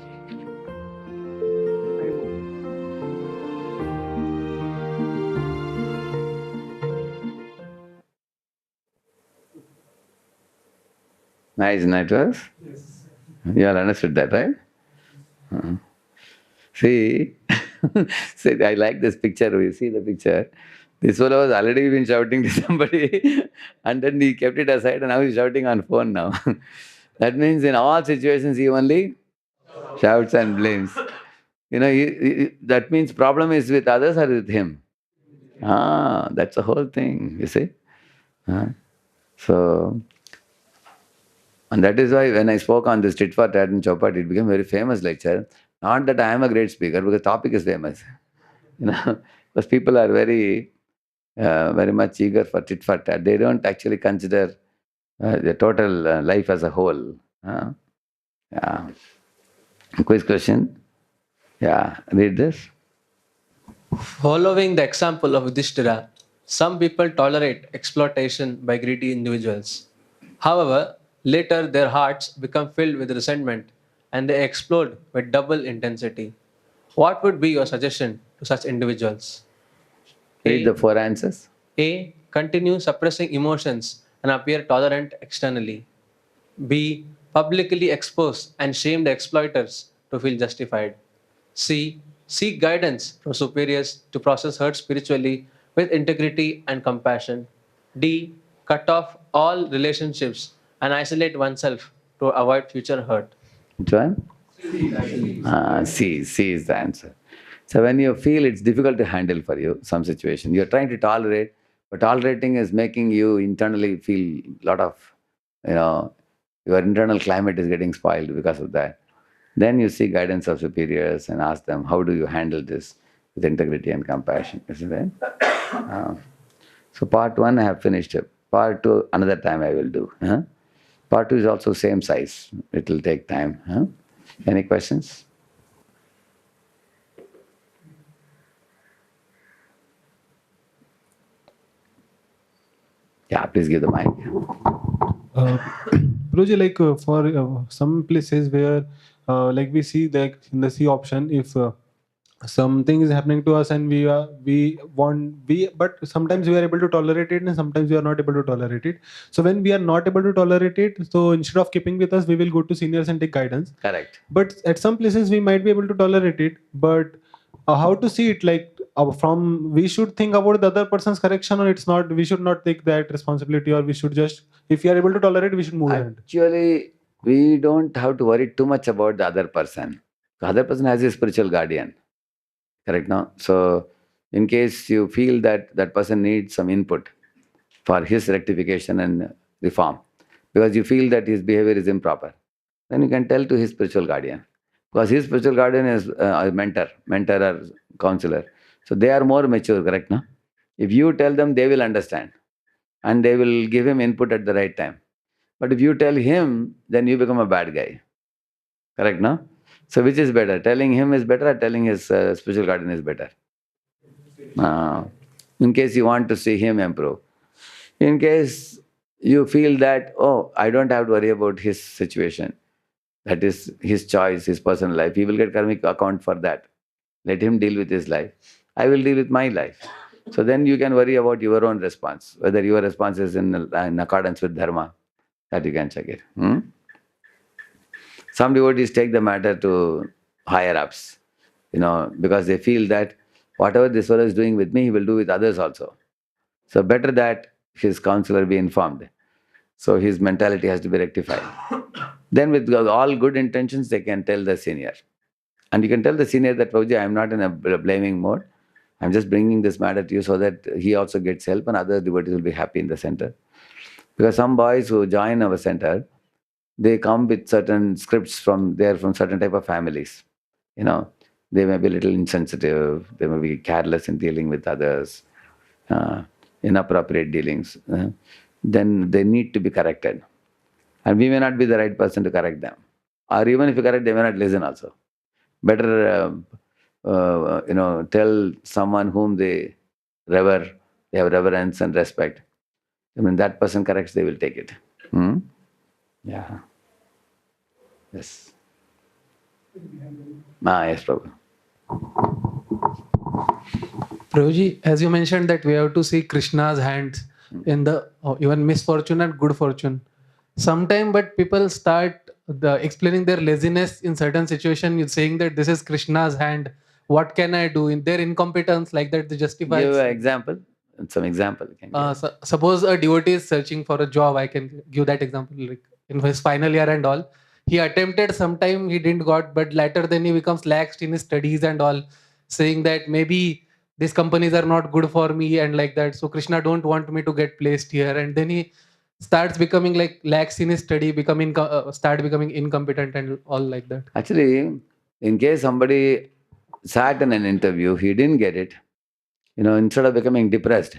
Nice networks? Yes. You all understood that, right? See, see, I like this picture. You see the picture. This fellow was already been shouting to somebody and then he kept it aside and now he's shouting on phone now. That means in all situations he only shouts and blames. You know, that means problem is with others or with him? That's the whole thing, you see. So, and that is why when I spoke on this tit for tat and chowpat, it became a very famous lecture. Not that I am a great speaker, because the topic is famous. You know, because people are very much eager for tit for tat. They don't actually consider the total life as a whole. Yeah. Quiz question. Yeah, read this. Following the example of Yudhishthira, some people tolerate exploitation by greedy individuals. However, later their hearts become filled with resentment and they explode with double intensity. What would be your suggestion to such individuals? Read the four answers. A. Continue suppressing emotions and appear tolerant externally. B. Publicly expose and shame the exploiters to feel justified. C. Seek guidance from superiors to process hurt spiritually with integrity and compassion. D. Cut off all relationships and isolate oneself to avoid future hurt. Which one? C. C is the answer. So when you feel it's difficult to handle for you, some situation, you're trying to tolerate, but tolerating is making you internally feel a lot of, your internal climate is getting spoiled because of that. Then you seek guidance of superiors and ask them, how do you handle this with integrity and compassion? Isn't it? So part 1 I have finished it. Part 2 another time I will do. Part 2 is also same size. It will take time. Any questions? Yeah, please give the mic. Guruji, like for some places where like we see that in the C option, if something is happening to us and but sometimes we are able to tolerate it and sometimes we are not able to tolerate it. So when we are not able to tolerate it, so instead of keeping with us, we will go to seniors and take guidance. Correct. But at some places we might be able to tolerate it, but how to see it, like from we should think about the other person's correction, or it's not, we should not take that responsibility, or we should just, if we are able to tolerate, we should move ahead. Actually, we don't have to worry too much about the other person. The other person has a spiritual guardian. Correct now? So in case you feel that that person needs some input for his rectification and reform, because you feel that his behavior is improper, then you can tell to his spiritual guardian. Because his spiritual guardian is a mentor or counselor. So they are more mature, correct? No? If you tell them, they will understand and they will give him input at the right time. But if you tell him, then you become a bad guy. Correct, no? So which is better? Telling him is better or telling his spiritual guardian is better? Uh, in case you want to see him improve. In case you feel that, oh, I don't have to worry about his situation, that is his choice, his personal life, he will get karmic account for that. Let him deal with his life. I will deal with my life. So then you can worry about your own response, whether your response is in accordance with dharma, that you can check it. Some devotees take the matter to higher ups, because they feel that whatever this fellow is doing with me, he will do with others also. So better that his counselor be informed. So his mentality has to be rectified. Then with all good intentions, they can tell the senior. And you can tell the senior that, Prabhuji, I am not in a blaming mode. I'm just bringing this matter to you so that he also gets help and other devotees will be happy in the center. Because some boys who join our center, they come with certain scripts from certain type of families. They may be a little insensitive, they may be careless in dealing with others, inappropriate dealings. Then they need to be corrected. And we may not be the right person to correct them. Or even if you correct, they may not listen also. Better, tell someone whom they revere, they have reverence and respect. When that person corrects, they will take it. Yeah. Yes. Yes, Prabhu. Prabhuji, as you mentioned that we have to see Krishna's hands in the even misfortune and good fortune. Sometime, but people start explaining their laziness in certain situation, saying that this is Krishna's hand. What can I do? In their incompetence, like that, they justify. Give an example. Some example. Suppose a devotee is searching for a job. I can give that example. Like in his final year and all, he attempted sometime, he didn't got, but later then he becomes laxed in his studies and all, saying that maybe these companies are not good for me and like that. So Krishna don't want me to get placed here, and then he starts becoming like lax in his study, start becoming incompetent and all like that. Actually, in case somebody sat in an interview, he didn't get it, instead of becoming depressed,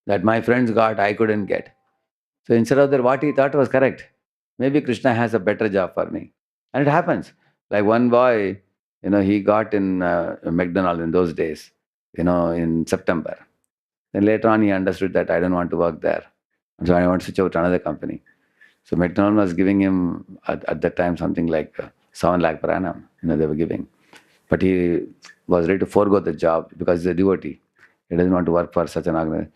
that my friends got, I couldn't get. So instead of that, what he thought was correct. Maybe Krishna has a better job for me. And it happens. Like one boy, he got in McDonald's in those days, in September. Then later on, he understood that I don't want to work there. So I want to switch over to another company. So McDonald's was giving him at that time something like 7 lakh per annum, they were giving. But he was ready to forego the job because he's a devotee. He doesn't want to work for such an organization.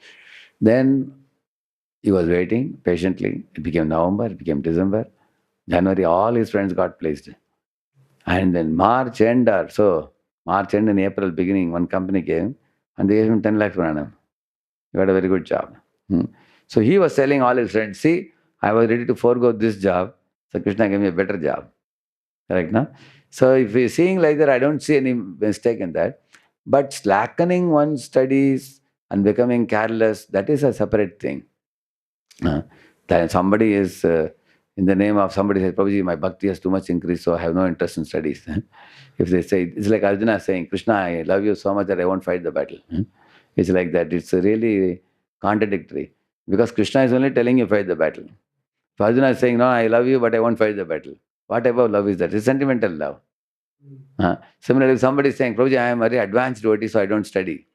Then he was waiting patiently. It became November, it became December. January, all his friends got placed. And then March end or so, March end and April beginning, one company came and they gave him 10 lakhs per annum. He got a very good job. So he was telling all his friends, see, I was ready to forego this job, so Krishna gave me a better job. Correct, no? So if you're seeing like that, I don't see any mistake in that. But slackening one's studies and becoming careless, that is a separate thing. That somebody is, in the name of somebody says, Prabhuji, my bhakti has too much increased, so I have no interest in studies. If they say, it's like Arjuna saying, Krishna, I love you so much that I won't fight the battle. It's like that. It's really contradictory. Because Krishna is only telling you fight the battle. So Arjuna is saying, no, I love you, but I won't fight the battle. What type of love is that? It's sentimental love. Similarly, if somebody is saying, Prabhuji, I am very advanced devotee, so I don't study.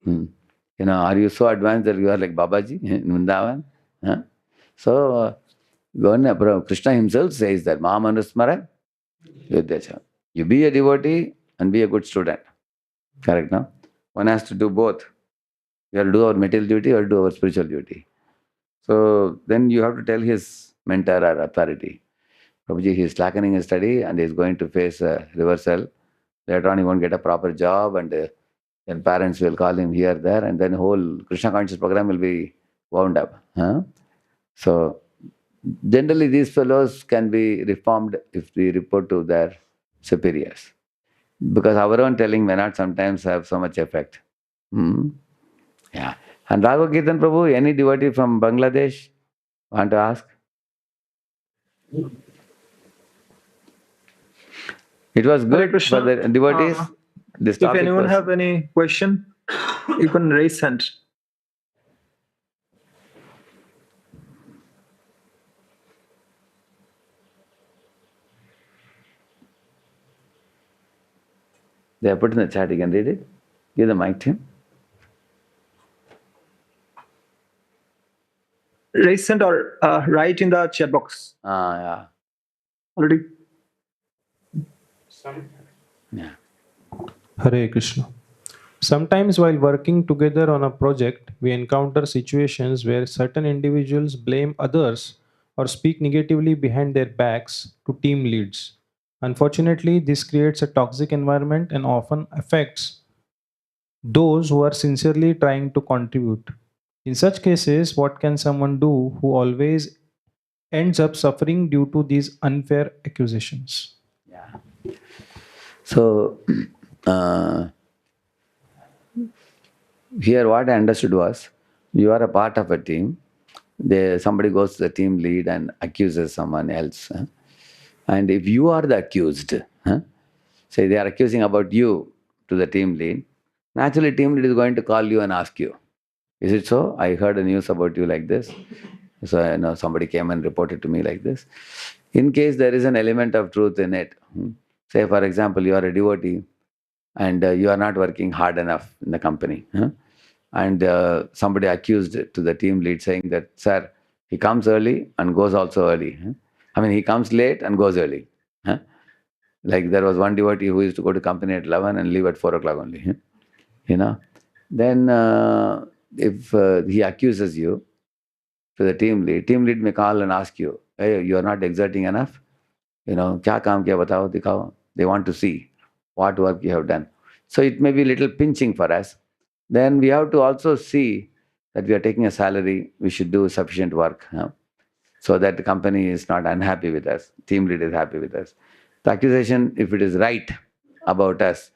Are you so advanced that you are like Babaji in Vrindavan? So, Krishna himself says that, Ma manusmara yudhyacha. You be a devotee and be a good student. Correct, no? One has to do both. You have to do our material duty or do our spiritual duty. So then you have to tell his mentor or authority, Prabhuji, he is slackening his study and he is going to face a reversal. Later on, he won't get a proper job, and then parents will call him here, there, and then whole Krishna conscious program will be wound up. So generally, these fellows can be reformed if we report to their superiors. Because our own telling may not sometimes have so much effect. Hmm? Yeah. And Raghav Kirtan Prabhu, any devotee from Bangladesh want to ask? It was Hare good for Krishna. the devotees. This If topic anyone was... have any question, you can raise hand. They have put in the chat, you can read it. Give the mic to him. Raise hand or write in the chat box. Yeah. Already. Yeah. Hare Krishna. Sometimes while working together on a project, we encounter situations where certain individuals blame others or speak negatively behind their backs to team leads. Unfortunately, this creates a toxic environment and often affects those who are sincerely trying to contribute. In such cases, what can someone do who always ends up suffering due to these unfair accusations? Yeah. So, here what I understood was, you are a part of a team. Somebody goes to the team lead and accuses someone else. And if you are the accused, say they are accusing about you to the team lead, naturally team lead is going to call you and ask you, is it so? I heard a news about you like this. So I know somebody came and reported to me like this. In case there is an element of truth in it, say for example, you are a devotee and you are not working hard enough in the company. And somebody accused to the team lead saying that, sir, he comes early and goes also early. I mean, he comes late and goes early. Like there was one devotee who used to go to company at 11 and leave at 4 o'clock only. Then if he accuses you to the team lead may call and ask you, hey, you are not exerting enough. Kya kaam kiya batao, dikhao. They want to see what work you have done. So it may be a little pinching for us. Then we have to also see that we are taking a salary, we should do sufficient work, so that the company is not unhappy with us, team lead is happy with us. The accusation, if it is right about us,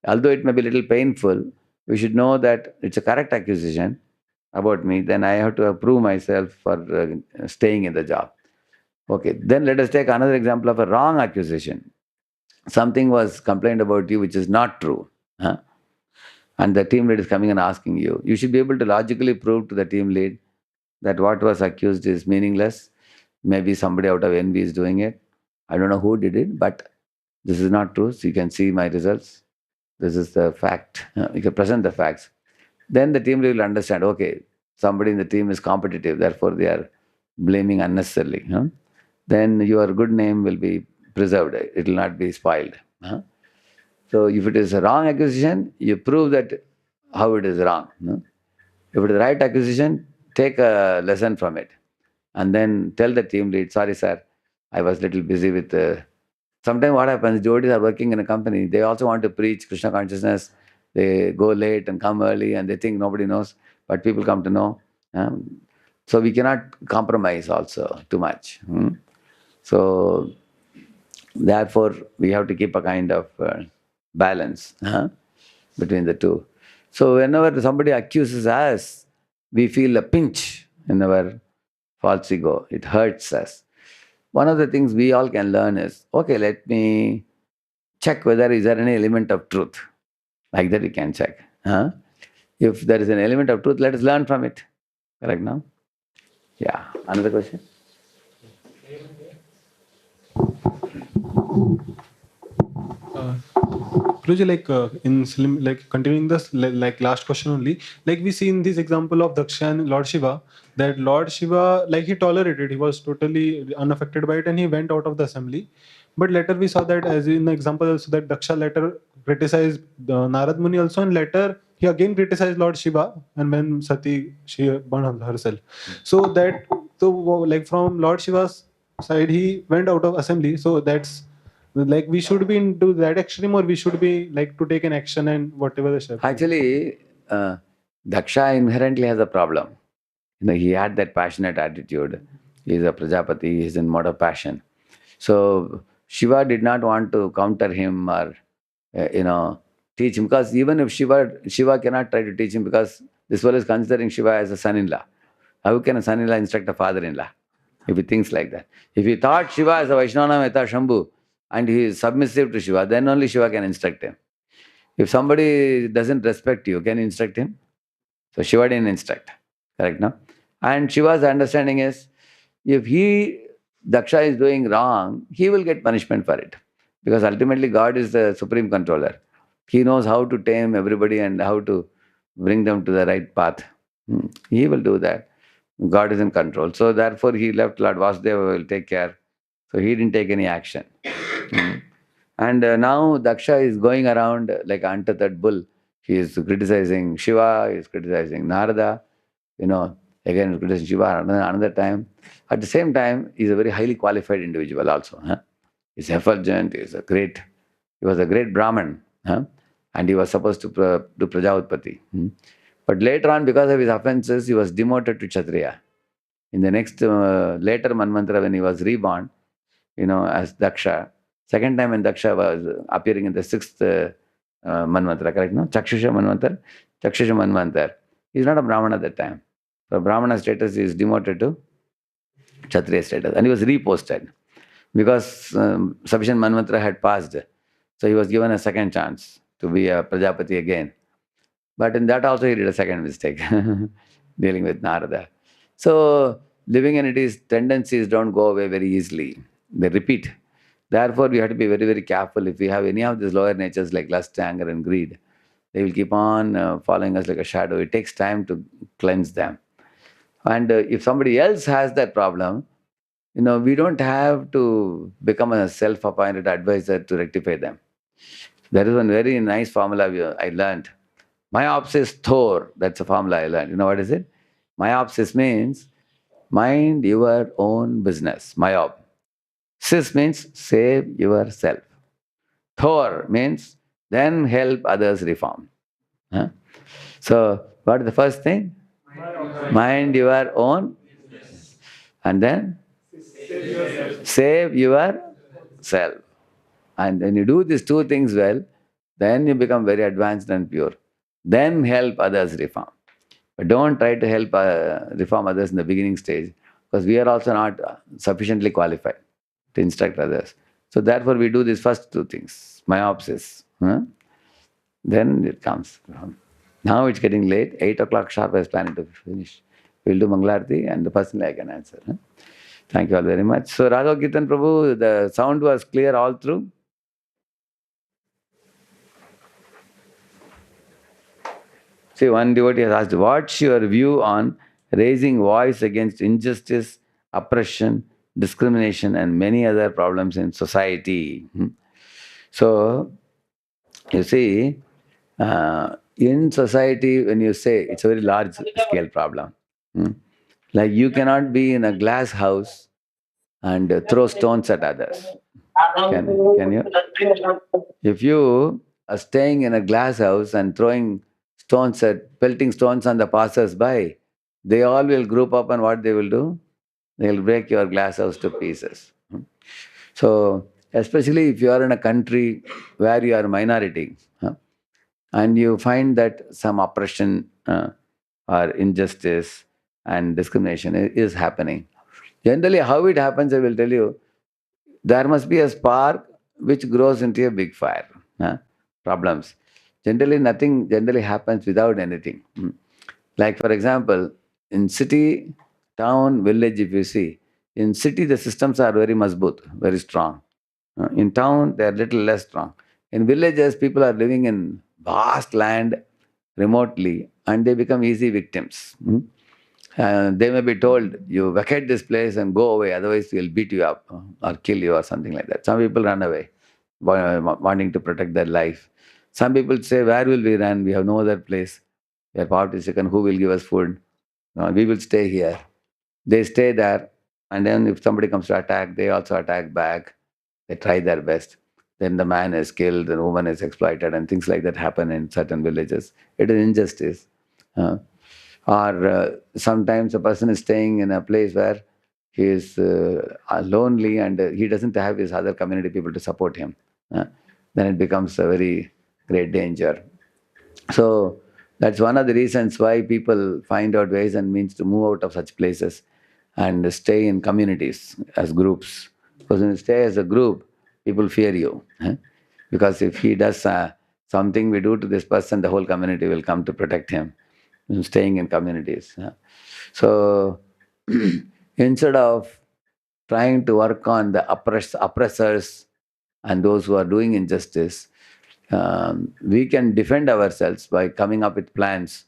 although it may be a little painful, we should know that it's a correct accusation about me, then I have to prove myself for staying in the job. Okay, then let us take another example of a wrong accusation. Something was complained about you which is not true. And the team lead is coming and asking you. You should be able to logically prove to the team lead that what was accused is meaningless. Maybe somebody out of envy is doing it. I don't know who did it, but this is not true. So you can see my results. This is the fact. You can present the facts. Then the team lead will understand, okay, somebody in the team is competitive, therefore they are blaming unnecessarily. Then your good name will be preserved. It will not be spoiled. So if it is a wrong accusation, you prove that how it is wrong. If it is right accusation, take a lesson from it. And then tell the team lead, sorry sir, I was little busy with... Sometimes what happens, devotees are working in a company, they also want to preach Krishna consciousness. They go late and come early and they think nobody knows, but people come to know. So we cannot compromise also too much. So therefore, we have to keep a kind of balance between the two. So whenever somebody accuses us, we feel a pinch in our false ego. It hurts us. One of the things we all can learn is, okay, let me check whether is there any element of truth. Like that we can check. If there is an element of truth, let us learn from it. Correct now? Yeah. Another question? Guruji, like continuing this, like last question only, like we see in this example of Daksha and Lord Shiva, that Lord Shiva, like he tolerated, he was totally unaffected by it and he went out of the assembly. But later we saw that, as in the example also, that Daksha later criticized Narad Muni also, and later he again criticized Lord Shiva, and when Sati, she burned herself. So like from Lord Shiva's side, he went out of assembly. So that's like we should be into that extreme, or we should be like to take an action and whatever the step. Actually, Daksha inherently has a problem. He had that passionate attitude. He is a Prajapati, he is in mode of passion. So Shiva did not want to counter him or, teach him, because even if Shiva cannot try to teach him, because this fellow is considering Shiva as a son-in-law. How can a son-in-law instruct a father-in-law? If he thinks like that. If he thought Shiva is a Vaishnava Meta Shambhu and he is submissive to Shiva, then only Shiva can instruct him. If somebody doesn't respect you, can you instruct him? So Shiva didn't instruct. Correct, no? And Shiva's understanding is, if Daksha is doing wrong, he will get punishment for it. Because ultimately God is the supreme controller. He knows how to tame everybody and how to bring them to the right path. He will do that. God is in control. So therefore he left Lord Vasudeva will take care. So he didn't take any action. And now Daksha is going around like an untethered bull. He is criticizing Shiva, he is criticizing Narada, again criticizing Shiva another time. At the same time, he is a very highly qualified individual also. He's effulgent, he was a great Brahman. And he was supposed to do Praja Utpatti. But later on, because of his offenses, he was demoted to Kshatriya. In the next later Manvantara, when he was reborn, as Daksha, second time when Daksha was appearing in the sixth Manvantara, correct? No? Chakshusha Manvantar. He's not a Brahmana at that time. So Brahmana status is demoted to Kshatriya status. And he was reposted because sufficient Manvantara had passed. So he was given a second chance to be a Prajapati again. But in that also he did a second mistake, dealing with Narada. So living entities' tendencies don't go away very easily. They repeat. Therefore, we have to be very, very careful. If we have any of these lower natures like lust, anger, and greed, they will keep on following us like a shadow. It takes time to cleanse them. And if somebody else has that problem, we don't have to become a self-appointed advisor to rectify them. There is one very nice formula I learned. Myopsis Thor, that's a formula I learned. You know what is it? Myopsis means mind your own business. Myop. Sis means save yourself. Thor means then help others reform. So, what is the first thing? Mind your own. And then save yourself. And when you do these two things well, then you become very advanced and pure. Then help others reform. But don't try to help reform others in the beginning stage, because we are also not sufficiently qualified to instruct others. So therefore we do these first two things, myopsis. Then it comes. Now it's getting late, 8 o'clock sharp I was planning to finish. We'll do Mangalarti and personally I can answer. Thank you all very much. So Raghav Kirtan Prabhu, the sound was clear all through? See, one devotee has asked, what's your view on raising voice against injustice, oppression, discrimination, and many other problems in society? So, you see, in society, when you say it's a very large scale problem, like you cannot be in a glass house and throw stones at others. Can you? If you are staying in a glass house and pelting stones on the passers-by, they all will group up and what they will do? They will break your glass house to pieces. So, especially if you are in a country where you are a minority, and you find that some oppression or injustice and discrimination is happening. Generally, how it happens, I will tell you, there must be a spark which grows into a big fire. Problems. Generally, nothing generally happens without anything. Like, for example, in city, town, village, if you see, in city, the systems are very mazboot, very strong. In town, they are little less strong. In villages, people are living in vast land remotely and they become easy victims. They may be told, you vacate this place and go away, otherwise we'll beat you up or kill you or something like that. Some people run away, wanting to protect their life. Some people say, where will we run? We have no other place. We are poverty-stricken. Who will give us food? No, we will stay here. They stay there, and then if somebody comes to attack, they also attack back. They try their best. Then the man is killed, the woman is exploited, and things like that happen in certain villages. It is injustice. Or sometimes a person is staying in a place where he is lonely and he doesn't have his other community people to support him. Then it becomes a very great danger. So that's one of the reasons why people find out ways and means to move out of such places and stay in communities as groups. Because when you stay as a group, people fear you. Because if he does something we do to this person, the whole community will come to protect him. Staying in communities. So instead of trying to work on the oppressors and those who are doing injustice, we can defend ourselves by coming up with plans,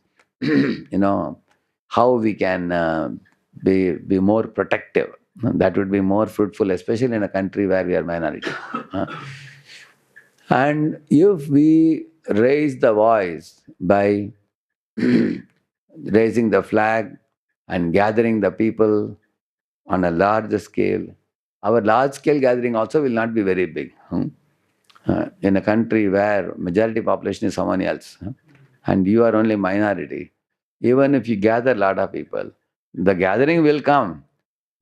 how we can be more protective. That would be more fruitful, especially in a country where we are minority. And if we raise the voice by raising the flag and gathering the people on a large scale, our large scale gathering also will not be very big. In a country where majority population is someone else, and you are only minority, even if you gather a lot of people, the gathering will come,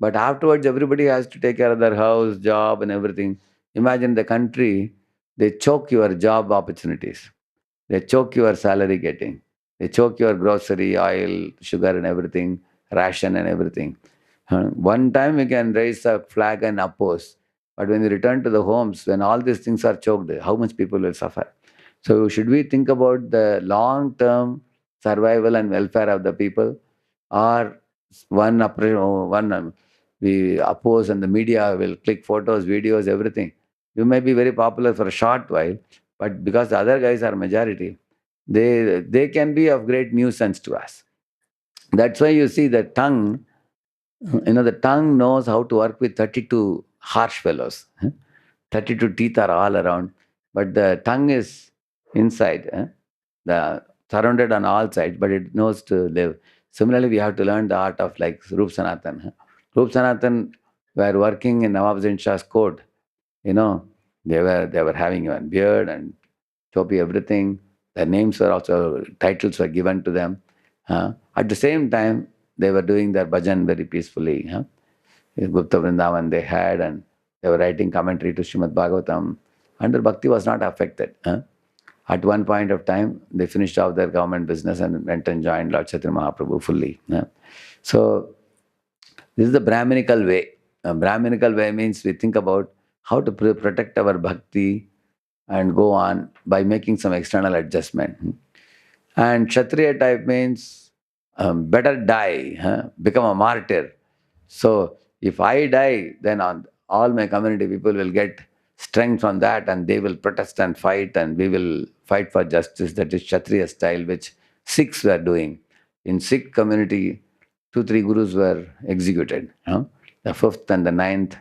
but afterwards everybody has to take care of their house, job and everything. Imagine the country, they choke your job opportunities, they choke your salary getting, they choke your grocery, oil, sugar and everything, ration and everything. One time we can raise a flag and oppose, but when you return to the homes, when all these things are choked, how much people will suffer? So should we think about the long-term survival and welfare of the people, or we oppose and the media will click photos, videos, everything? You may be very popular for a short while, but because the other guys are majority, they can be of great nuisance to us. That's why you see the tongue. The tongue knows how to work with 32 harsh fellows. 32 teeth are all around, but the tongue is inside, the surrounded on all sides, but it knows to live. Similarly, we have to learn the art of like Rup Sanatan. Rup Sanatan were working in Nawab Zain Shah's court. You know, they were having a beard and topi, everything. Their names were also, titles were given to them. At the same time, they were doing their bhajan very peacefully. Gupta Vrindavan they had, and they were writing commentary to Srimad Bhagavatam, and their bhakti was not affected. At one point of time, they finished off their government business and went and joined Lord Chaitanya Mahaprabhu fully. So this is the Brahminical way. Brahminical way means we think about how to protect our bhakti and go on by making some external adjustment. And Kshatriya type means better die, become a martyr. So if I die, then all my community people will get strength from that and they will protest and fight and we will fight for justice. That is Kshatriya style, which Sikhs were doing. In Sikh community, 2-3 gurus were executed. The 5th and the 9th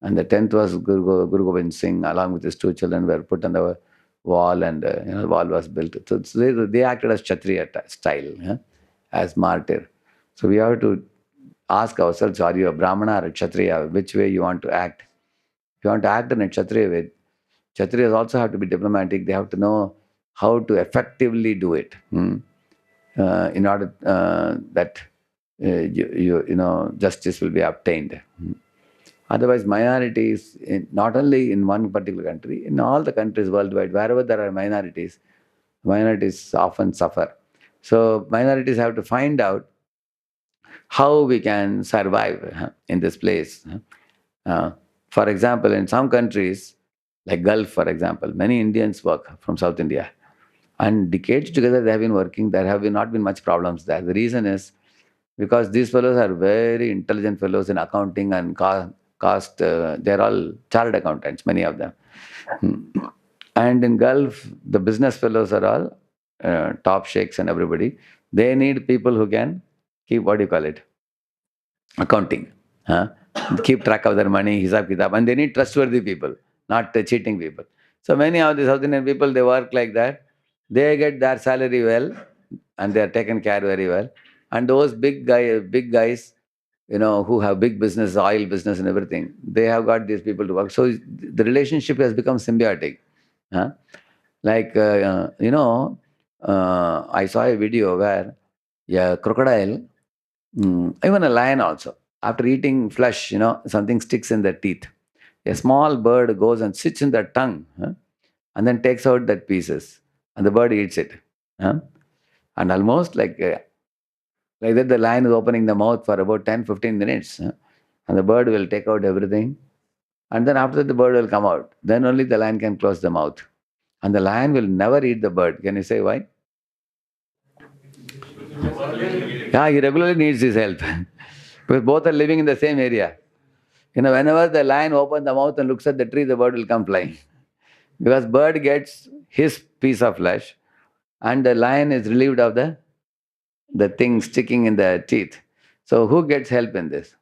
and the 10th was Guru Gobind Singh, along with his 2 children, were put on the wall, and the wall was built. So they acted as Kshatriya style, as martyr. So we have to ask ourselves, are you a Brahmana or a Kshatriya? Which way you want to act? If you want to act in a Kshatriya way, Kshatriyas also have to be diplomatic. They have to know how to effectively do it, in order that justice will be obtained. Otherwise, minorities, not only in one particular country, in all the countries worldwide, wherever there are minorities often suffer. So minorities have to find out how we can survive in this place. For example, in some countries, like Gulf, for example, many Indians work from South India. And decades together they have been working. There have not been much problems there. The reason is because these fellows are very intelligent fellows in accounting and cost. They're all chartered accountants, many of them. And in Gulf, the business fellows are all top sheikhs and everybody. They need people who can keep, what do you call it, accounting. Keep track of their money, hisab kitab. And they need trustworthy people, not cheating people. So many of the South Indian people, they work like that. They get their salary well and they are taken care very well. And those big guys, who have big business, oil business and everything, they have got these people to work. So the relationship has become symbiotic. Like, I saw a video where a crocodile, even a lion also, after eating flesh, something sticks in their teeth. A small bird goes and sits in their tongue, and then takes out that pieces. and the bird eats it. Huh? And almost like that, the lion is opening the mouth for about 10-15 minutes. Huh? And the bird will take out everything. And then after that, the bird will come out. Then only the lion can close the mouth. And the lion will never eat the bird. Can you say why? Yeah, he regularly needs his help. Because both are living in the same area. Whenever the lion opens the mouth and looks at the tree, the bird will come flying. Because bird gets his piece of flesh and the lion is relieved of the thing sticking in the teeth. So who gets help in this?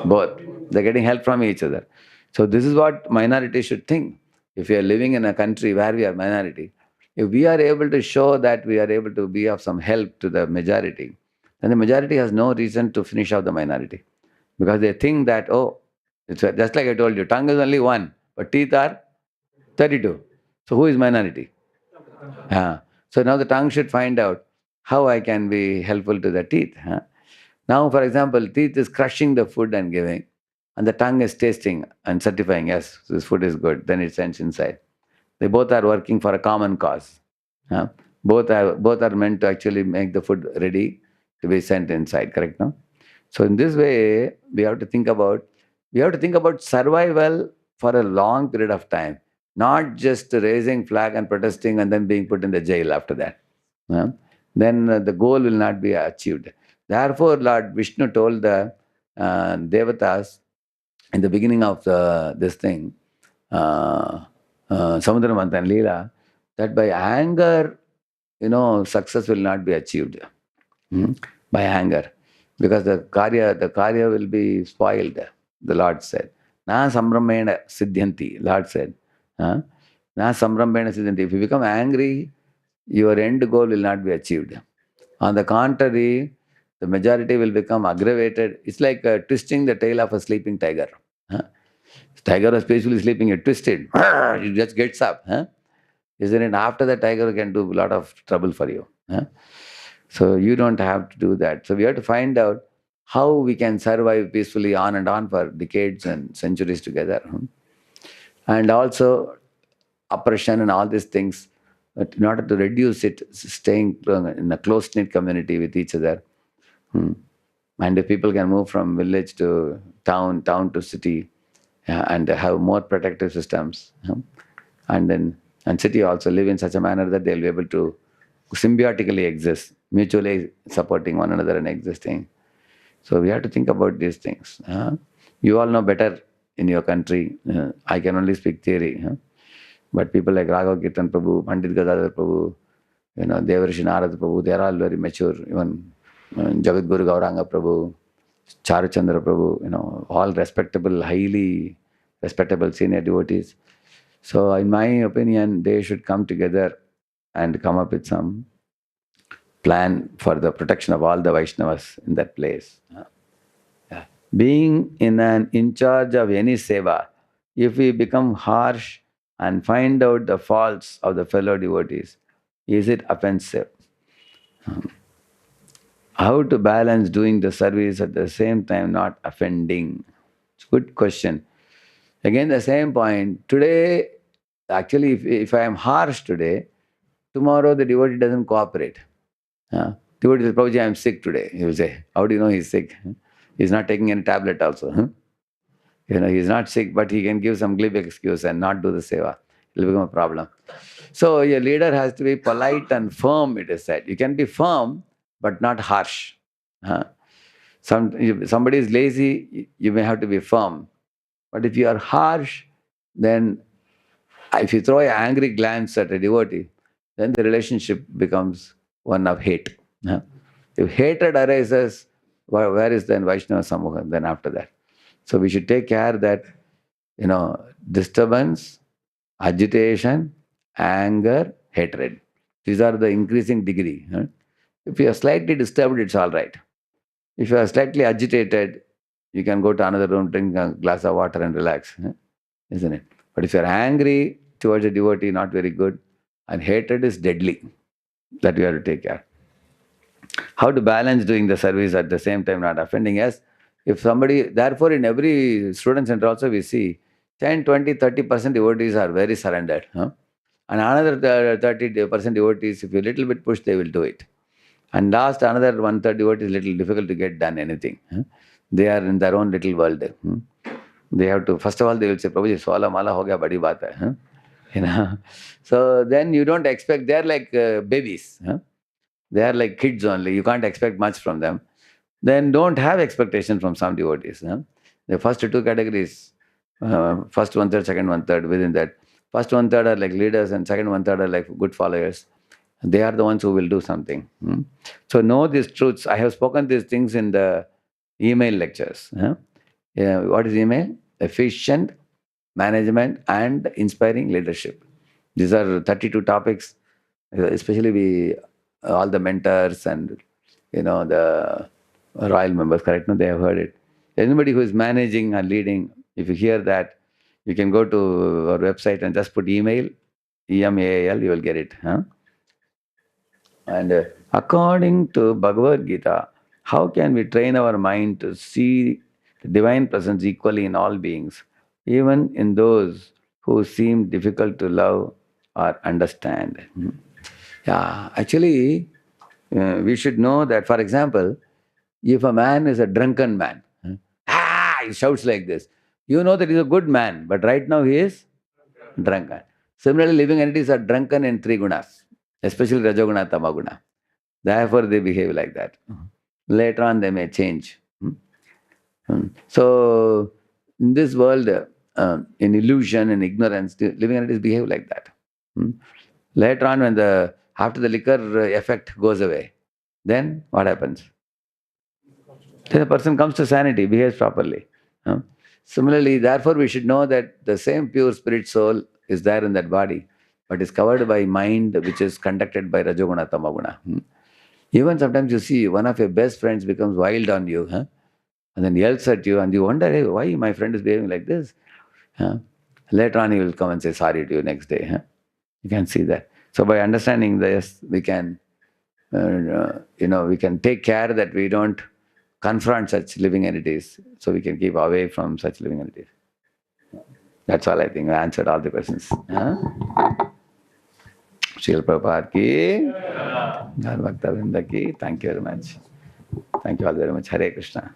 Both. They're getting help from each other. So this is what minority should think. If we are living in a country where we are minority, if we are able to show that we are able to be of some help to the majority, then the majority has no reason to finish off the minority. Because they think that, oh, it's just like I told you, tongue is only one, but teeth are 32. So who is minority? So now the tongue should find out how I can be helpful to the teeth. Now, for example, teeth is crushing the food and giving, and the tongue is tasting and certifying, yes, this food is good, then it sends inside. They both are working for a common cause. Both are meant to actually make the food ready to be sent inside, correct? No? So in this way, we have to think about survival for a long period of time, not just raising flag and protesting and then being put in the jail after that. Then the goal will not be achieved. Therefore, Lord Vishnu told the Devatas in the beginning of this thing, Samudra Manthan Leela, that by anger, success will not be achieved. By anger. Because the karya will be spoiled, the Lord said. Na samramena siddhyanti, Lord said. Na samramena siddhyanti. If you become angry, your end goal will not be achieved. On the contrary, the majority will become aggravated. It's like twisting the tail of a sleeping tiger. Tiger was peacefully sleeping, you twist it. It just gets up. Isn't it? After the tiger can do a lot of trouble for you. So you don't have to do that. So we have to find out how we can survive peacefully on and on for decades and centuries together. And also oppression and all these things, but in order to reduce it, staying in a close-knit community with each other. And if people can move from village to town to city, and have more protective systems, and city also live in such a manner that they'll be able to symbiotically exist, mutually supporting one another and existing. So we have to think about these things. You all know better in your country. I can only speak theory. But people like Raghav Kirtan Prabhu, Pandit Gadadhar Prabhu, Devarishi Narad Prabhu, they are all very mature. Even Jagat Guru Gauranga Prabhu, Charuchandra Prabhu, all respectable, highly respectable senior devotees. So in my opinion, they should come together and come up with some plan for the protection of all the Vaishnavas in that place. Being in charge of any seva, if we become harsh and find out the faults of the fellow devotees, is it offensive? How to balance doing the service at the same time not offending? It's a good question. Again, the same point. Today, actually, if I am harsh today, tomorrow the devotee doesn't cooperate. Devotee says, Prabhuji, I am sick today. He will say, how do you know he's sick? He's not taking any tablet also. He's not sick, but he can give some glib excuse and not do the seva. It will become a problem. So your leader has to be polite and firm, it is said. You can be firm, but not harsh. Somebody is lazy, you may have to be firm. But if you are harsh, then if you throw an angry glance at a devotee, then the relationship becomes one of hate. If hatred arises, where is then Vaishnava Samuha then after that? So we should take care that, disturbance, agitation, anger, hatred. These are the increasing degree. If you are slightly disturbed, it's all right. If you are slightly agitated, you can go to another room, drink a glass of water and relax. Isn't it? But if you are angry towards a devotee, not very good. And hatred is deadly. That we have to take care. How to balance doing the service at the same time not offending us. If somebody, therefore in every student center also we see 10, 20, 30% devotees are very surrendered. And another 30% devotees, if you little bit push, they will do it. And last, another 1/3 devotees, little difficult to get done anything. They are in their own little world. They have to, first of all, they will say, Prabhuji, swala mala ho gaya, badi baat hai. You know? So then you don't expect, they are like babies. They are like kids only. You can't expect much from them. Then don't have expectation from some devotees. The first two categories, first 1/3, second 1/3, within that. First 1/3 are like leaders and second 1/3 are like good followers. They are the ones who will do something. So know these truths. I have spoken these things in the email lectures. Yeah, what is email? Efficient management and inspiring leadership. These are 32 topics, especially all the mentors and the royal members, correct? No, they have heard it. Anybody who is managing and leading, if you hear that, you can go to our website and just put email, EMAIL, you will get it. And according to Bhagavad Gita, how can we train our mind to see the divine presence equally in all beings, even in those who seem difficult to love or understand? Yeah, actually, we should know that, for example, if a man is a drunken man, he shouts like this, you know that he's a good man, but right now he is drunken. Similarly, living entities are drunken in three gunas, especially Rajoguna, Tamaguna. Therefore, they behave like that. Later on, they may change. So, in this world, in illusion and ignorance, the living entities behave like that. Later on, when after the liquor effect goes away, then what happens? Then the person comes to sanity, behaves properly. Similarly, therefore, we should know that the same pure spirit soul is there in that body, but is covered by mind, which is conducted by Rajoguna, Tamaguna. Even sometimes you see one of your best friends becomes wild on you, and then yells at you, and you wonder, hey, why my friend is behaving like this? Later on, he will come and say sorry to you next day. You can see that. So by understanding this, we can, we can take care that we don't confront such living entities, so we can keep away from such living entities. That's all I think. I answered all the questions. Srila Prabhupada ki, Bhakta Vrinda ki. Thank you very much. Thank you all very much. Hare Krishna.